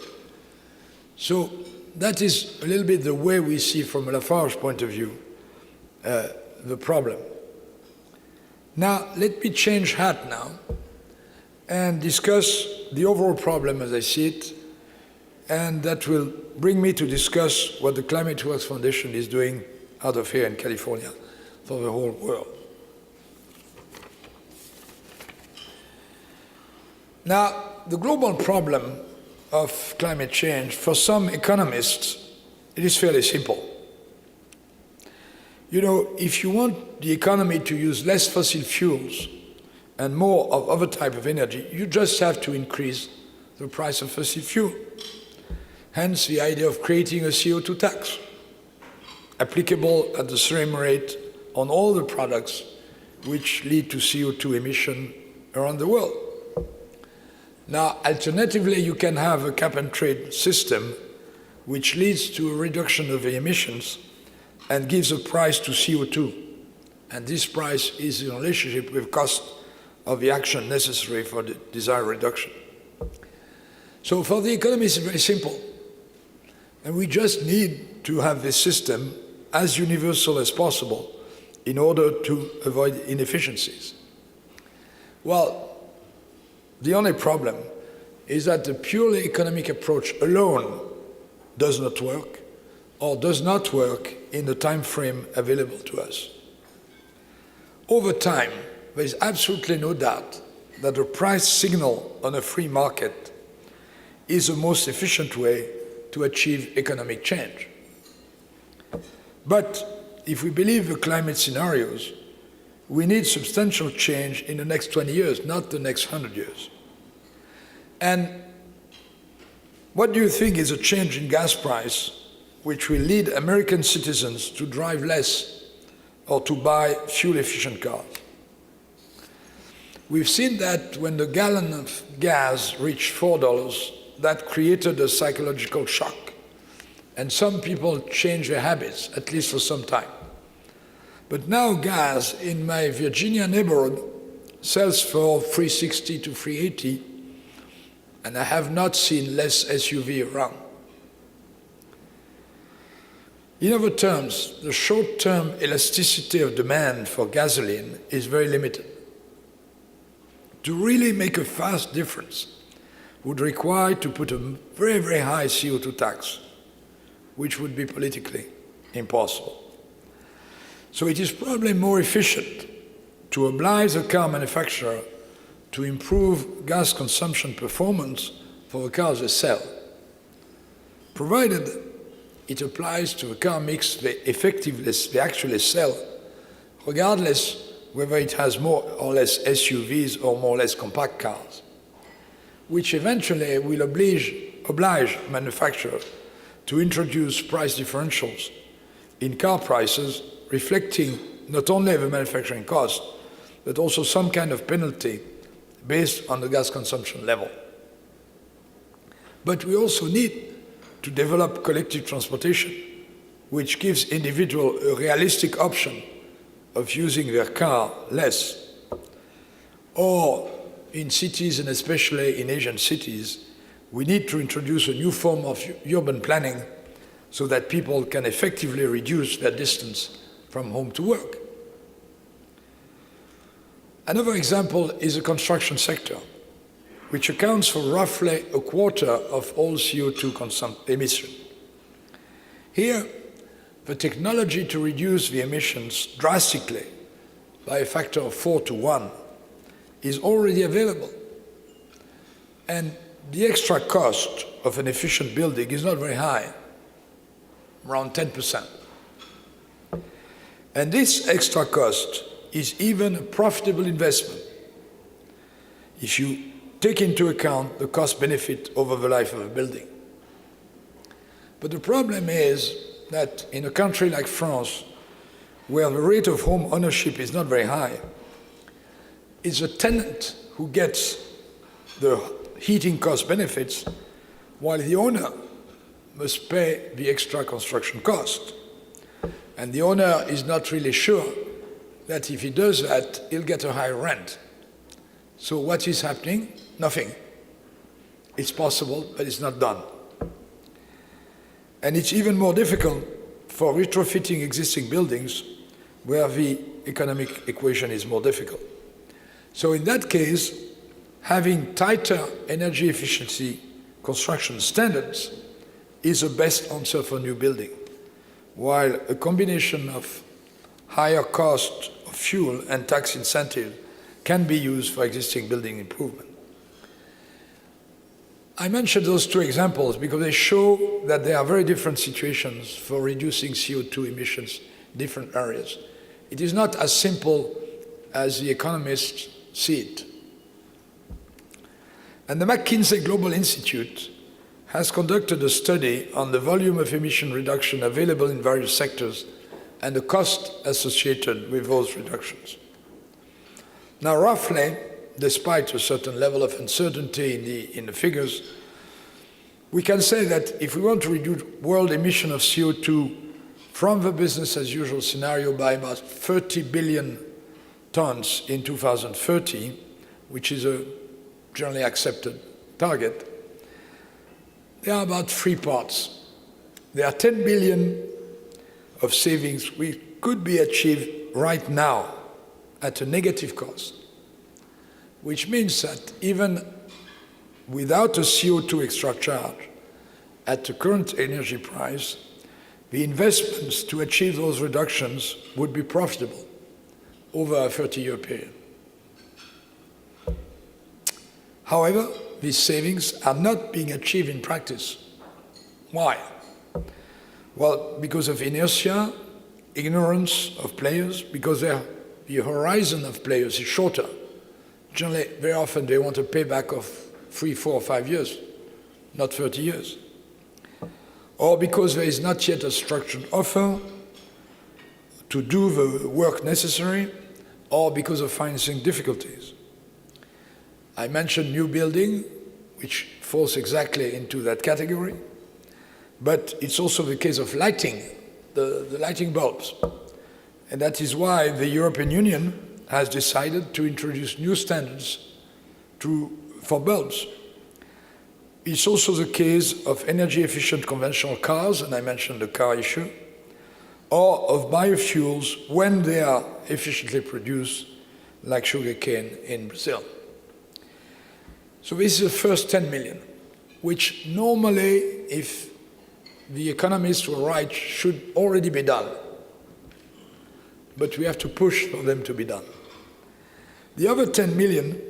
So that is a little bit the way we see from a Lafarge point of view the problem. Now, let me change hat now and discuss the overall problem as I see it, and that will bring me to discuss what the ClimateWorks Foundation is doing out of here in California for the whole world. Now, the global problem of climate change, for some economists, it is fairly simple. You know, if you want the economy to use less fossil fuels and more of other type of energy, you just have to increase the price of fossil fuel. Hence the idea of creating a CO2 tax, applicable at the same rate on all the products which lead to CO2 emission around the world. Now, alternatively, you can have a cap-and-trade system which leads to a reduction of the emissions and gives a price to CO2. And this price is in relationship with cost of the action necessary for the desired reduction. So for the economy, it's very simple. And we just need to have this system as universal as possible in order to avoid inefficiencies. Well, the only problem is that the purely economic approach alone does not work, or does not work in the time frame available to us. Over time, there is absolutely no doubt that the price signal on a free market is the most efficient way to achieve economic change. But if we believe the climate scenarios, we need substantial change in the next 20 years, not the next 100 years. And what do you think is a change in gas price which will lead American citizens to drive less or to buy fuel-efficient cars? We've seen that when the gallon of gas reached $4, that created a psychological shock. And some people changed their habits, at least for some time. But now gas in my Virginia neighborhood sells for $3.60 to $3.80, and I have not seen less SUV around. In other terms, the short-term elasticity of demand for gasoline is very limited. To really make a fast difference would require to put a very, very high CO2 tax, which would be politically impossible. So it is probably more efficient to oblige a car manufacturer to improve gas consumption performance for the cars they sell, provided it applies to a car mix they actually sell, regardless whether it has more or less SUVs or more or less compact cars, which eventually will oblige manufacturers to introduce price differentials in car prices reflecting not only the manufacturing cost, but also some kind of penalty based on the gas consumption level. But we also need to develop collective transportation which gives individuals a realistic option of using their car less. Or in cities, and especially in Asian cities, we need to introduce a new form of urban planning so that people can effectively reduce their distance from home to work. Another example is the construction sector, which accounts for roughly a quarter of all CO2 emissions. Here, the technology to reduce the emissions drastically by a factor of 4 to 1 is already available. And the extra cost of an efficient building is not very high, around 10%. And this extra cost is even a profitable investment if you take into account the cost benefit over the life of a building. But the problem is that in a country like France, where the rate of home ownership is not very high, it's a tenant who gets the heating cost benefits, while the owner must pay the extra construction cost. And the owner is not really sure that if he does that, he'll get a higher rent. So what is happening? Nothing. It's possible, but it's not done. And it's even more difficult for retrofitting existing buildings where the economic equation is more difficult. So in that case, having tighter energy efficiency construction standards is the best answer for new building, while a combination of higher cost of fuel and tax incentive can be used for existing building improvement. I mentioned those two examples because they show that there are very different situations for reducing CO2 emissions in different areas. It is not as simple as the economists see it. And the McKinsey Global Institute has conducted a study on the volume of emission reduction available in various sectors and the cost associated with those reductions. Now, roughly, despite a certain level of uncertainty in the figures, we can say that if we want to reduce world emission of CO2 from the business as usual scenario by about 30 billion tons in 2030, which is a generally accepted target, there are about three parts. There are 10 billion of savings which could be achieved right now at a negative cost, which means that even without a CO2 extra charge at the current energy price, the investments to achieve those reductions would be profitable over a 30-year period. However, these savings are not being achieved in practice. Why? Well, because of inertia, ignorance of players, because the horizon of players is shorter. Generally, very often they want a payback of 3, 4, or 5 years, not 30 years. Or because there is not yet a structured offer to do the work necessary, or because of financing difficulties. I mentioned new building, which falls exactly into that category, but it's also the case of lighting, the lighting bulbs. And that is why the European Union has decided to introduce new standards for bulbs. It's also the case of energy-efficient conventional cars, and I mentioned the car issue, or of biofuels when they are efficiently produced, like sugarcane in Brazil. So this is the first 10 million, which normally, if the economists were right, should already be done. But we have to push for them to be done. The other 10 billion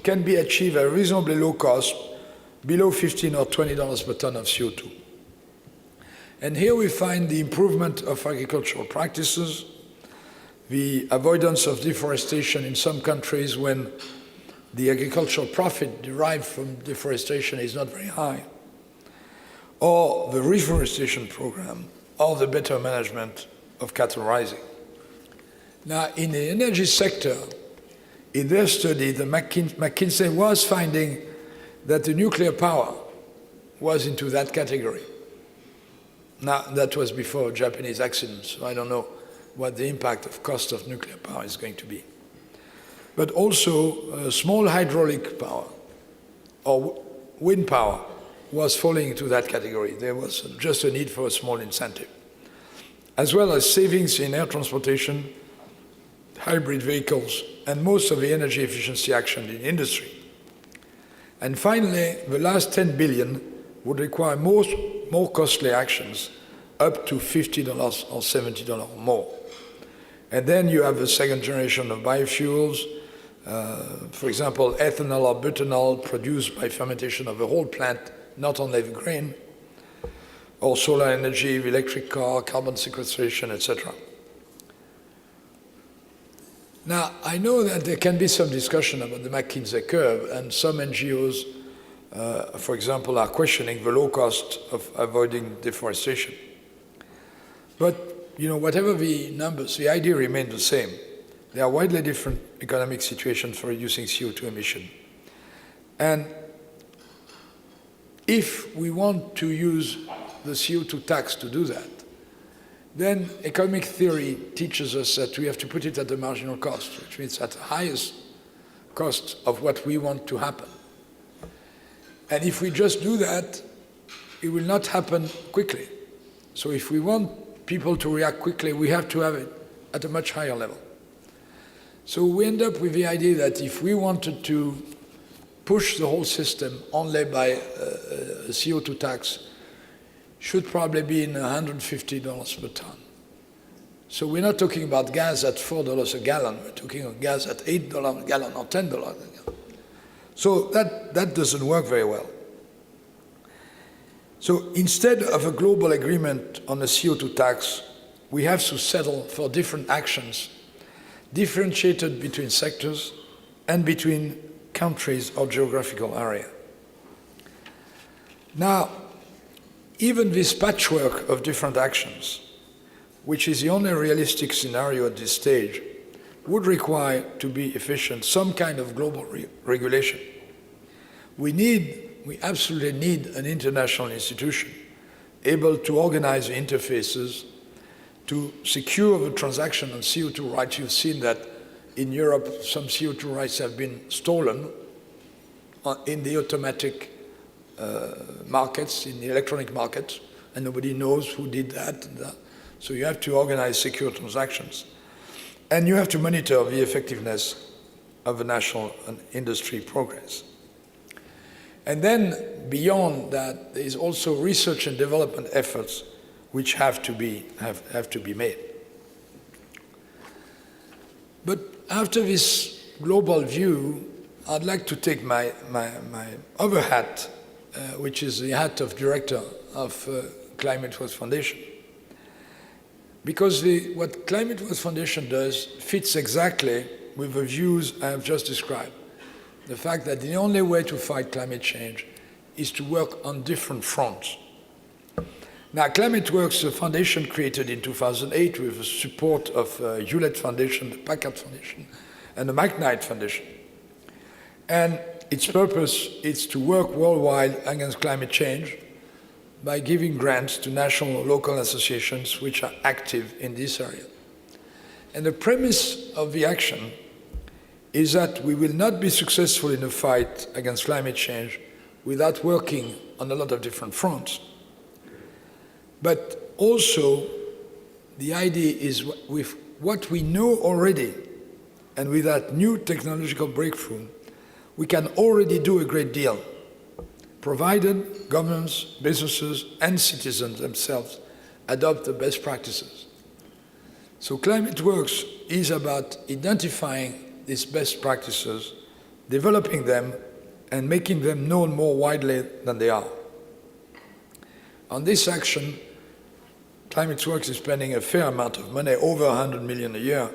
can be achieved at a reasonably low cost, below $15 or $20 per ton of CO2. And here we find the improvement of agricultural practices, the avoidance of deforestation in some countries when the agricultural profit derived from deforestation is not very high, or the reforestation program, or the better management of cattle rising. Now, in the energy sector, in their study, the McKinsey was finding that the nuclear power was into that category. Now, that was before a Japanese accident, so I don't know what the impact of cost of nuclear power is going to be. But also, small hydraulic power or wind power was falling into that category. There was just a need for a small incentive, as well as savings in air transportation, hybrid vehicles, and most of the energy efficiency action in industry. And finally, the last 10 billion would require more costly actions, up to $50 or $70 or more. And then you have the second generation of biofuels, for example, ethanol or butanol produced by fermentation of the whole plant, not only the grain, or solar energy, the electric car, carbon sequestration, etc. Now, I know that there can be some discussion about the McKinsey curve, and some NGOs, for example, are questioning the low cost of avoiding deforestation. But, whatever the numbers, the idea remains the same. There are widely different economic situations for reducing CO2 emission. And if we want to use the CO2 tax to do that, then economic theory teaches us that we have to put it at the marginal cost, which means at the highest cost of what we want to happen. And if we just do that, it will not happen quickly. So if we want people to react quickly, we have to have it at a much higher level. So we end up with the idea that if we wanted to push the whole system only by a CO2 tax, should probably be in $150 per ton. So we're not talking about gas at $4 a gallon, we're talking about gas at $8 a gallon or $10 a gallon. So that doesn't work very well. So instead of a global agreement on a CO2 tax, we have to settle for different actions, differentiated between sectors and between countries or geographical area. Now, even this patchwork of different actions, which is the only realistic scenario at this stage, would require, to be efficient, some kind of global regulation. We absolutely need an international institution able to organize the interfaces, to secure the transaction on CO2 rights. You've seen that in Europe, some CO2 rights have been stolen in the automatic markets, in the electronic markets, and nobody knows who did that. So you have to organize secure transactions. And you have to monitor the effectiveness of the national and industry progress. And then beyond that, there is also research and development efforts which have to be made. But after this global view, I'd like to take my other hat, which is the hat of director of ClimateWorks Foundation. Because what ClimateWorks Foundation does fits exactly with the views I have just described. The fact that the only way to fight climate change is to work on different fronts. Now, ClimateWorks, the foundation created in 2008 with the support of Hewlett Foundation, the Packard Foundation, and the McKnight Foundation. And its purpose is to work worldwide against climate change by giving grants to national or local associations which are active in this area. And the premise of the action is that we will not be successful in the fight against climate change without working on a lot of different fronts. But also, the idea is with what we know already, and with that new technological breakthrough, we can already do a great deal, provided governments, businesses, and citizens themselves adopt the best practices. So ClimateWorks is about identifying these best practices, developing them, and making them known more widely than they are. On this action, ClimateWorks is spending a fair amount of money, over $100 million a year,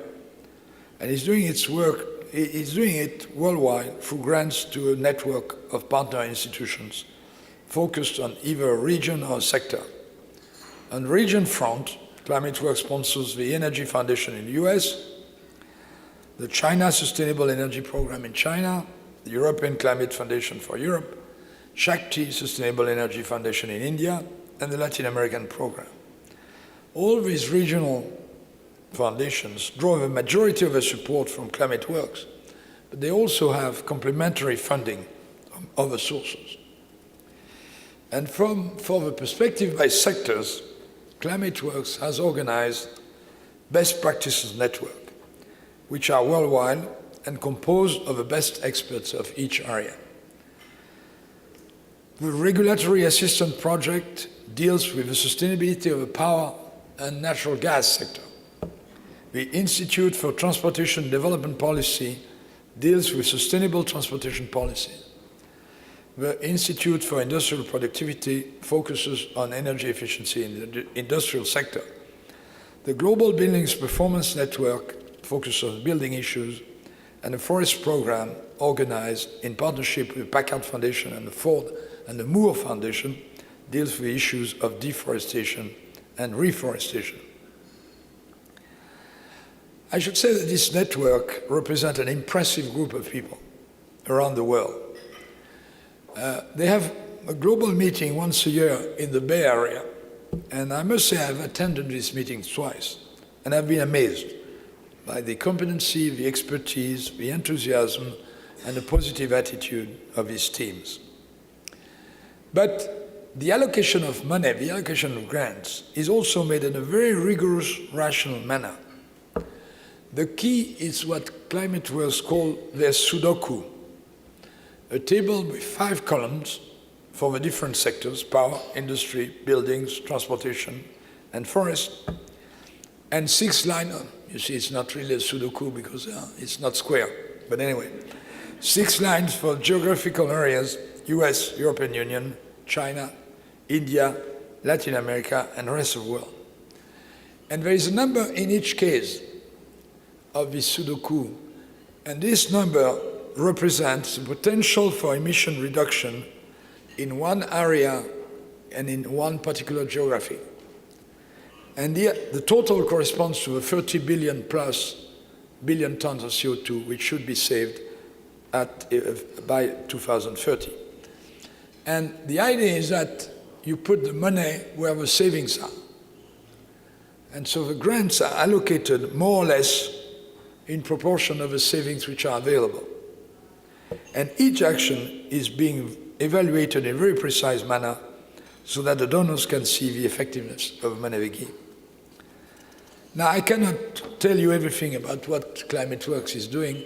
and is doing its work. It's doing it worldwide through grants to a network of partner institutions focused on either a region or a sector. On the region front, ClimateWorks sponsors the Energy Foundation in the US, the China Sustainable Energy Program in China, the European Climate Foundation for Europe, Shakti Sustainable Energy Foundation in India, and the Latin American program. All these regional foundations draw a majority of the support from ClimateWorks, but they also have complementary funding from other sources. And for the perspective by sectors, ClimateWorks has organized best practices network, which are worldwide and composed of the best experts of each area. The Regulatory Assistance Project deals with the sustainability of the power and natural gas sector. The Institute for Transportation Development Policy deals with sustainable transportation policy. The Institute for Industrial Productivity focuses on energy efficiency in the industrial sector. The Global Buildings Performance Network focuses on building issues, and the Forest Program, organized in partnership with the Packard Foundation and the Ford and the Moore Foundation, deals with the issues of deforestation and reforestation. I should say that this network represents an impressive group of people around the world. They have a global meeting once a year in the Bay Area, and I must say I've attended this meeting twice, and I've been amazed by the competency, the expertise, the enthusiasm, and the positive attitude of these teams. But the allocation of money, the allocation of grants, is also made in a very rigorous, rational manner. The key is what ClimateWorks call their Sudoku, a table with 5 columns for the different sectors: power, industry, buildings, transportation, and forest, and 6 lines. You see, it's not really a Sudoku because it's not square, but anyway, 6 lines for geographical areas: US, European Union, China, India, Latin America, and the rest of the world. And there is a number in each case of this Sudoku, and this number represents the potential for emission reduction in one area and in one particular geography. And the total corresponds to a 30 billion plus billion tons of CO2, which should be saved by 2030. And the idea is that you put the money where the savings are. And so the grants are allocated more or less in proportion of the savings which are available. And each action is being evaluated in a very precise manner so that the donors can see the effectiveness of the money they give. Now, I cannot tell you everything about what ClimateWorks is doing,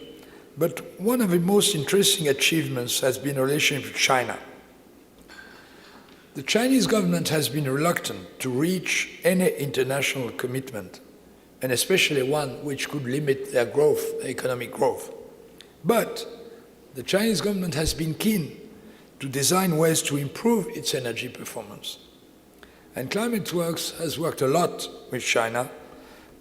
but one of the most interesting achievements has been a relationship with China. The Chinese government has been reluctant to reach any international commitment, and especially one which could limit their growth, their economic growth. But the Chinese government has been keen to design ways to improve its energy performance. And ClimateWorks has worked a lot with China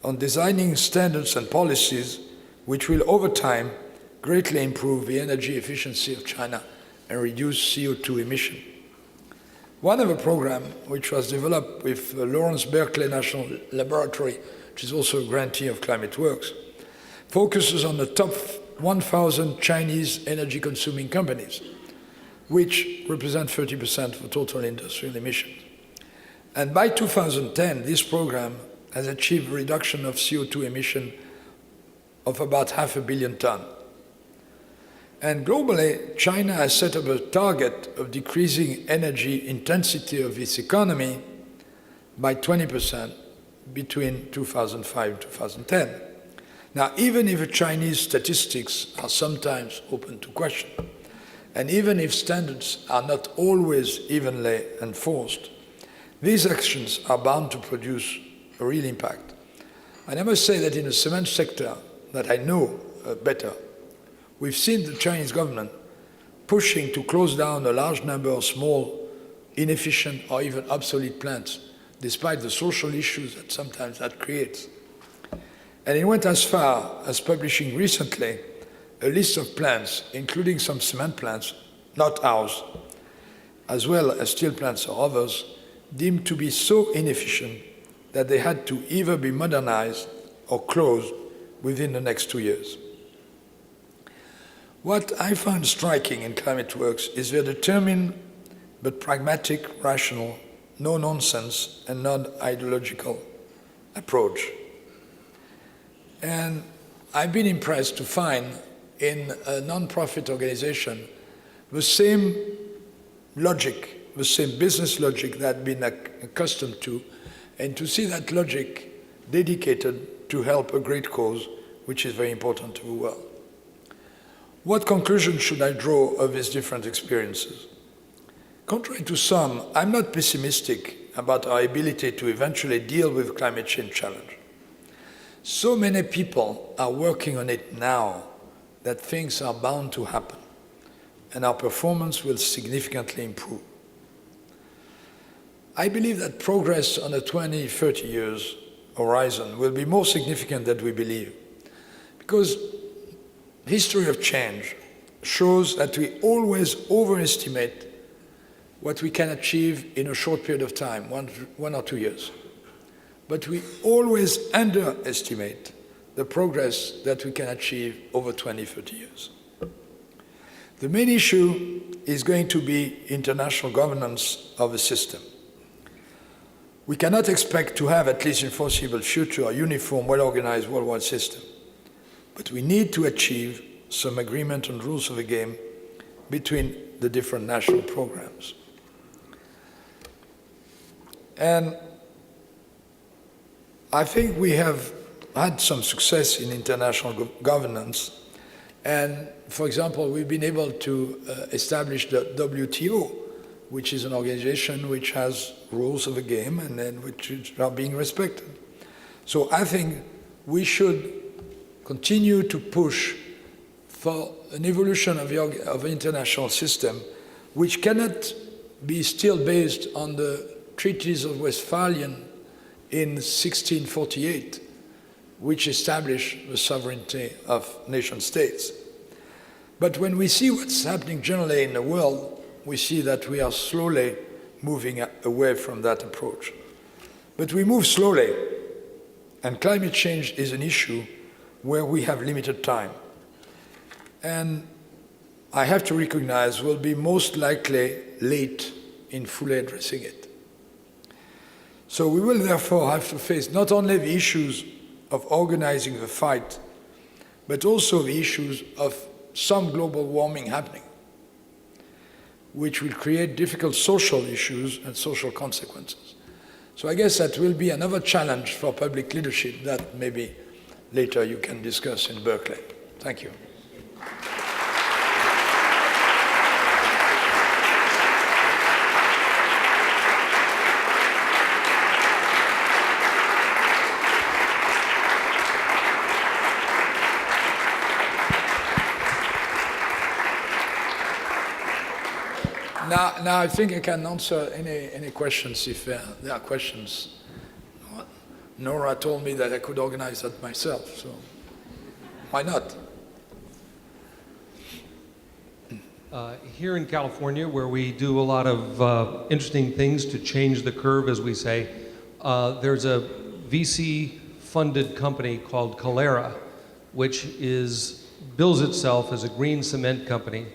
on designing standards and policies which will, over time, greatly improve the energy efficiency of China and reduce CO2 emission. One of the programs, which was developed with Lawrence Berkeley National Laboratory, which is also a grantee of ClimateWorks, focuses on the top 1,000 Chinese energy-consuming companies, which represent 30% of the total industrial emissions. And by 2010, this program has achieved a reduction of CO2 emission of about 500 million tons. And globally, China has set up a target of decreasing energy intensity of its economy by 20% between 2005 and 2010. Now, even if the Chinese statistics are sometimes open to question, and even if standards are not always evenly enforced, these actions are bound to produce a real impact. And I must say that in the cement sector that I know better, we've seen the Chinese government pushing to close down a large number of small, inefficient, or even obsolete plants, despite the social issues that sometimes that creates. And it went as far as publishing recently a list of plants, including some cement plants, not ours, as well as steel plants or others, deemed to be so inefficient that they had to either be modernized or closed within the next 2 years. What I find striking in ClimateWorks is their determined but pragmatic, rational, no-nonsense, and non-ideological approach. And I've been impressed to find in a nonprofit organization the same logic, the same business logic that I've been accustomed to, and to see that logic dedicated to help a great cause, which is very important to the world. What conclusion should I draw of these different experiences? Contrary to some, I'm not pessimistic about our ability to eventually deal with climate change challenge. So many people are working on it now that things are bound to happen, and our performance will significantly improve. I believe that progress on a 20, 30 years horizon will be more significant than we believe, because history of change shows that we always overestimate what we can achieve in a short period of time, 1 or 2 years. But we always underestimate the progress that we can achieve over 20, 30 years. The main issue is going to be international governance of the system. We cannot expect to have, at least in foreseeable future, a uniform, well-organized worldwide system. But we need to achieve some agreement on rules of the game between the different national programs. And I think we have had some success in international governance. And for example, we've been able to establish the WTO, which is an organization which has rules of the game and then which are being respected. So I think we should continue to push for an evolution of the international system, which cannot be still based on the treaties of Westphalian in 1648, which established the sovereignty of nation states. But when we see what's happening generally in the world, we see that we are slowly moving away from that approach. But we move slowly, and climate change is an issue where we have limited time. And I have to recognize we'll be most likely late in fully addressing it. So we will therefore have to face not only the issues of organizing the fight, but also the issues of some global warming happening, which will create difficult social issues and social consequences. So I guess that will be another challenge for public leadership that maybe later you can discuss in Berkeley. Thank you. Now I think I can answer any questions if there are questions. Nora told me that I could organize that myself, so why not? Here in California, where we do a lot of interesting things to change the curve, as we say, there's a VC-funded company called Calera, which bills itself as a green cement company,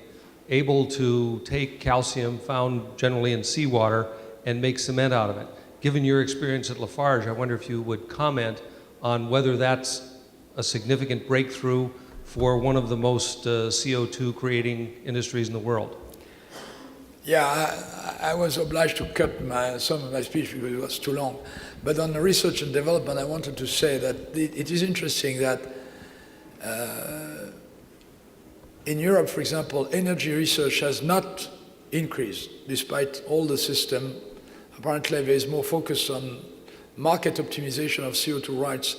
able to take calcium found generally in seawater and make cement out of it. Given your experience at Lafarge, I wonder if you would comment on whether that's a significant breakthrough for one of the most CO2 creating industries in the world. Yeah, I was obliged to cut some of my speech because it was too long. But on the research and development, I wanted to say that it is interesting that in Europe, for example, energy research has not increased despite all the system. Apparently, there is more focus on market optimization of CO2 rights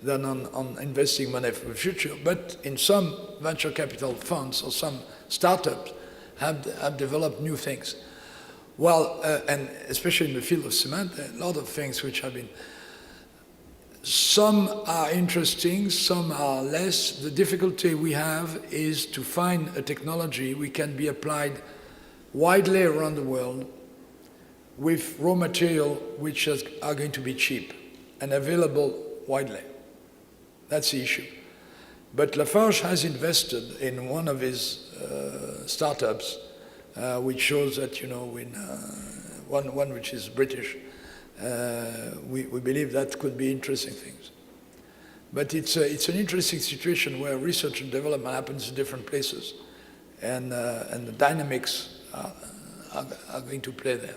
than on investing money for the future. But in some venture capital funds or some startups have developed new things. Well, and especially in the field of cement, there are a lot of things which have been. Some are interesting, some are less. The difficulty we have is to find a technology which can be applied widely around the world with raw material which are going to be cheap and available widely. That's the issue. But Lafarge has invested in one of his startups, which shows that, when one which is British, we believe that could be interesting things. But it's an interesting situation where research and development happens in different places, and the dynamics are going to play there.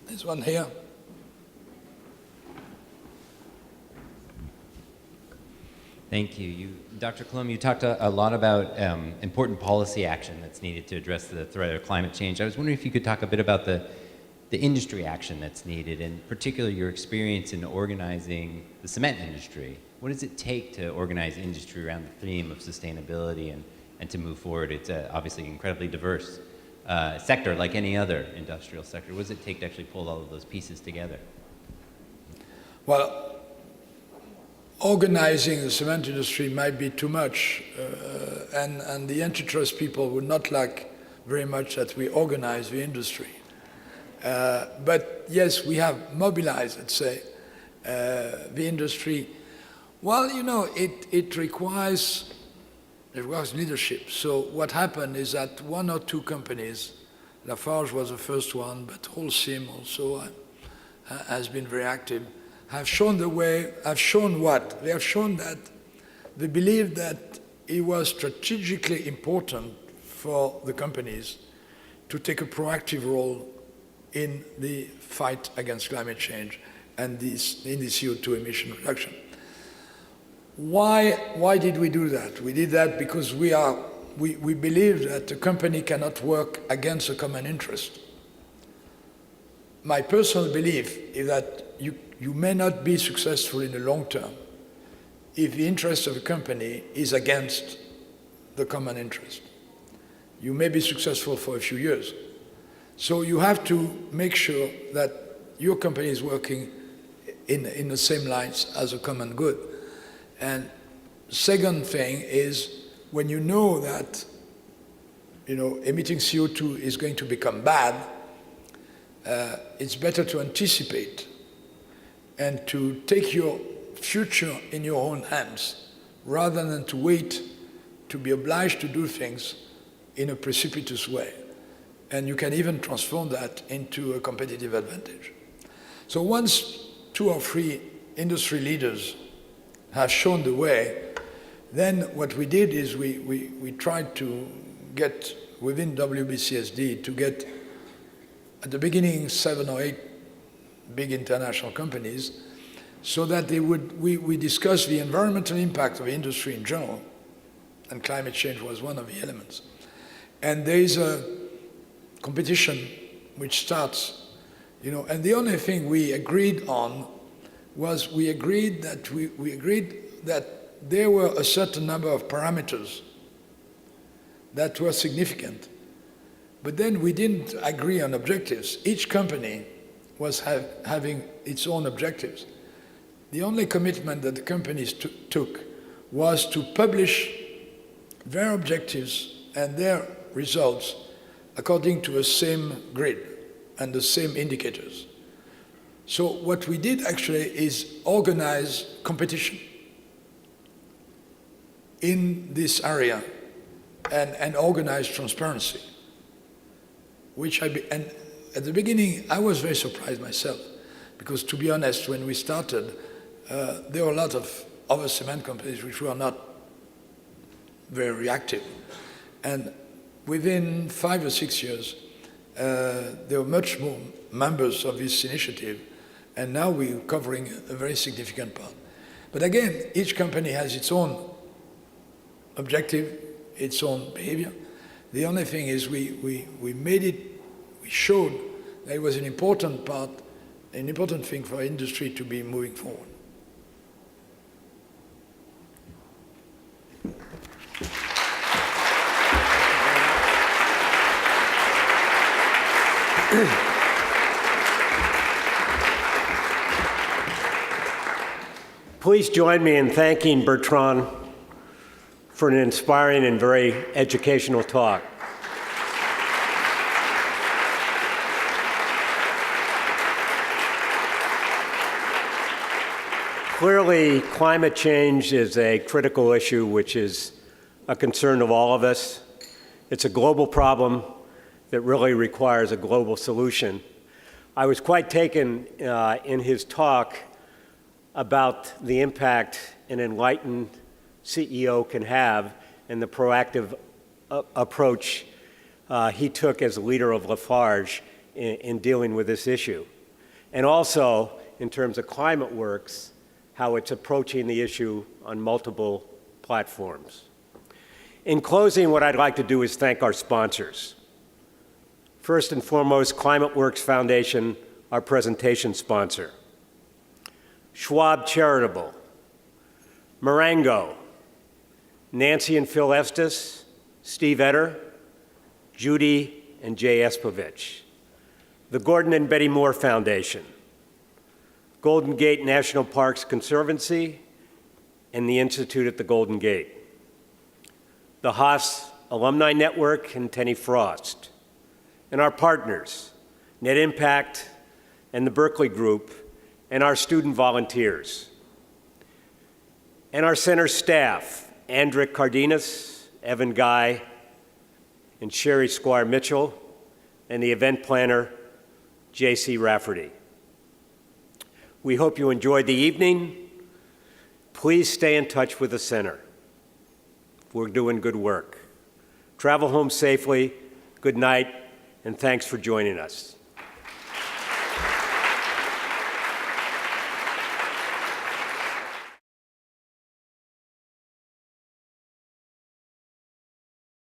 There's one here. Thank you. Dr. Collomb, you talked a lot about important policy action that's needed to address the threat of climate change. I was wondering if you could talk a bit about the industry action that's needed, and particularly your experience in organizing the cement industry. What does it take to organize industry around the theme of sustainability and to move forward? It's obviously incredibly diverse sector, like any other industrial sector. What does it take to actually pull all of those pieces together? Well, organizing the cement industry might be too much, and the antitrust people would not like very much that we organize the industry. But yes, we have mobilized, let's say, the industry. Well, you know, it requires leadership. So what happened is that one or two companies, Lafarge was the first one, but Holcim also has been very active, have shown the way, have shown what? They have shown that they believe that it was strategically important for the companies to take a proactive role in the fight against climate change and in the CO2 emission reduction. Why did we do that? We did that because we believe that a company cannot work against a common interest. My personal belief is that you may not be successful in the long term if the interest of a company is against the common interest. You may be successful for a few years. So you have to make sure that your company is working in the same lines as a common good. And second thing is, when you know that emitting CO2 is going to become bad, it's better to anticipate and to take your future in your own hands rather than to wait to be obliged to do things in a precipitous way. And you can even transform that into a competitive advantage. So once 2 or 3 industry leaders have shown the way, then what we did is we tried to get within WBCSD to get, at the beginning, 7 or 8 big international companies, so that we discussed the environmental impact of industry in general, and climate change was one of the elements. And there is a competition which starts, and the only thing we agreed on was we agreed that there were a certain number of parameters that were significant. But then we didn't agree on objectives. Each company was having its own objectives. The only commitment that the companies took was to publish their objectives and their results according to the same grid and the same indicators. So what we did actually is organize competition in this area and organize transparency, and at the beginning I was very surprised myself, because to be honest, when we started, there were a lot of other cement companies which were not very reactive. And within 5 or 6 years, there were much more members of this initiative, and now we're covering a very significant part. But again, each company has its own objective, its own behavior. The only thing is we showed that it was an important thing for industry to be moving forward. Please join me in thanking Bertrand for an inspiring and very educational talk. Clearly, climate change is a critical issue which is a concern of all of us. It's a global problem that really requires a global solution. I was quite taken in his talk about the impact an enlightened CEO can have and the proactive approach he took as a leader of Lafarge in dealing with this issue. And also, in terms of ClimateWorks, how it's approaching the issue on multiple platforms. In closing, what I'd like to do is thank our sponsors. First and foremost, ClimateWorks Foundation, our presentation sponsor. Schwab Charitable, MerengueO, Nancy and Phil Estes, Steve Etter, Judy and Jay Espovich, the Gordon and Betty Moore Foundation, Golden Gate National Parks Conservancy, and the Institute at the Golden Gate, the Haas Alumni Network and Tenny Frost, and our partners, Net Impact and the Berkeley Group, and our student volunteers, and our center staff, Andrick Cardenas, Evan Guy, and Sherry Squire Mitchell, and the event planner, J.C. Rafferty. We hope you enjoyed the evening. Please stay in touch with the center. We're doing good work. Travel home safely. Good night, and thanks for joining us.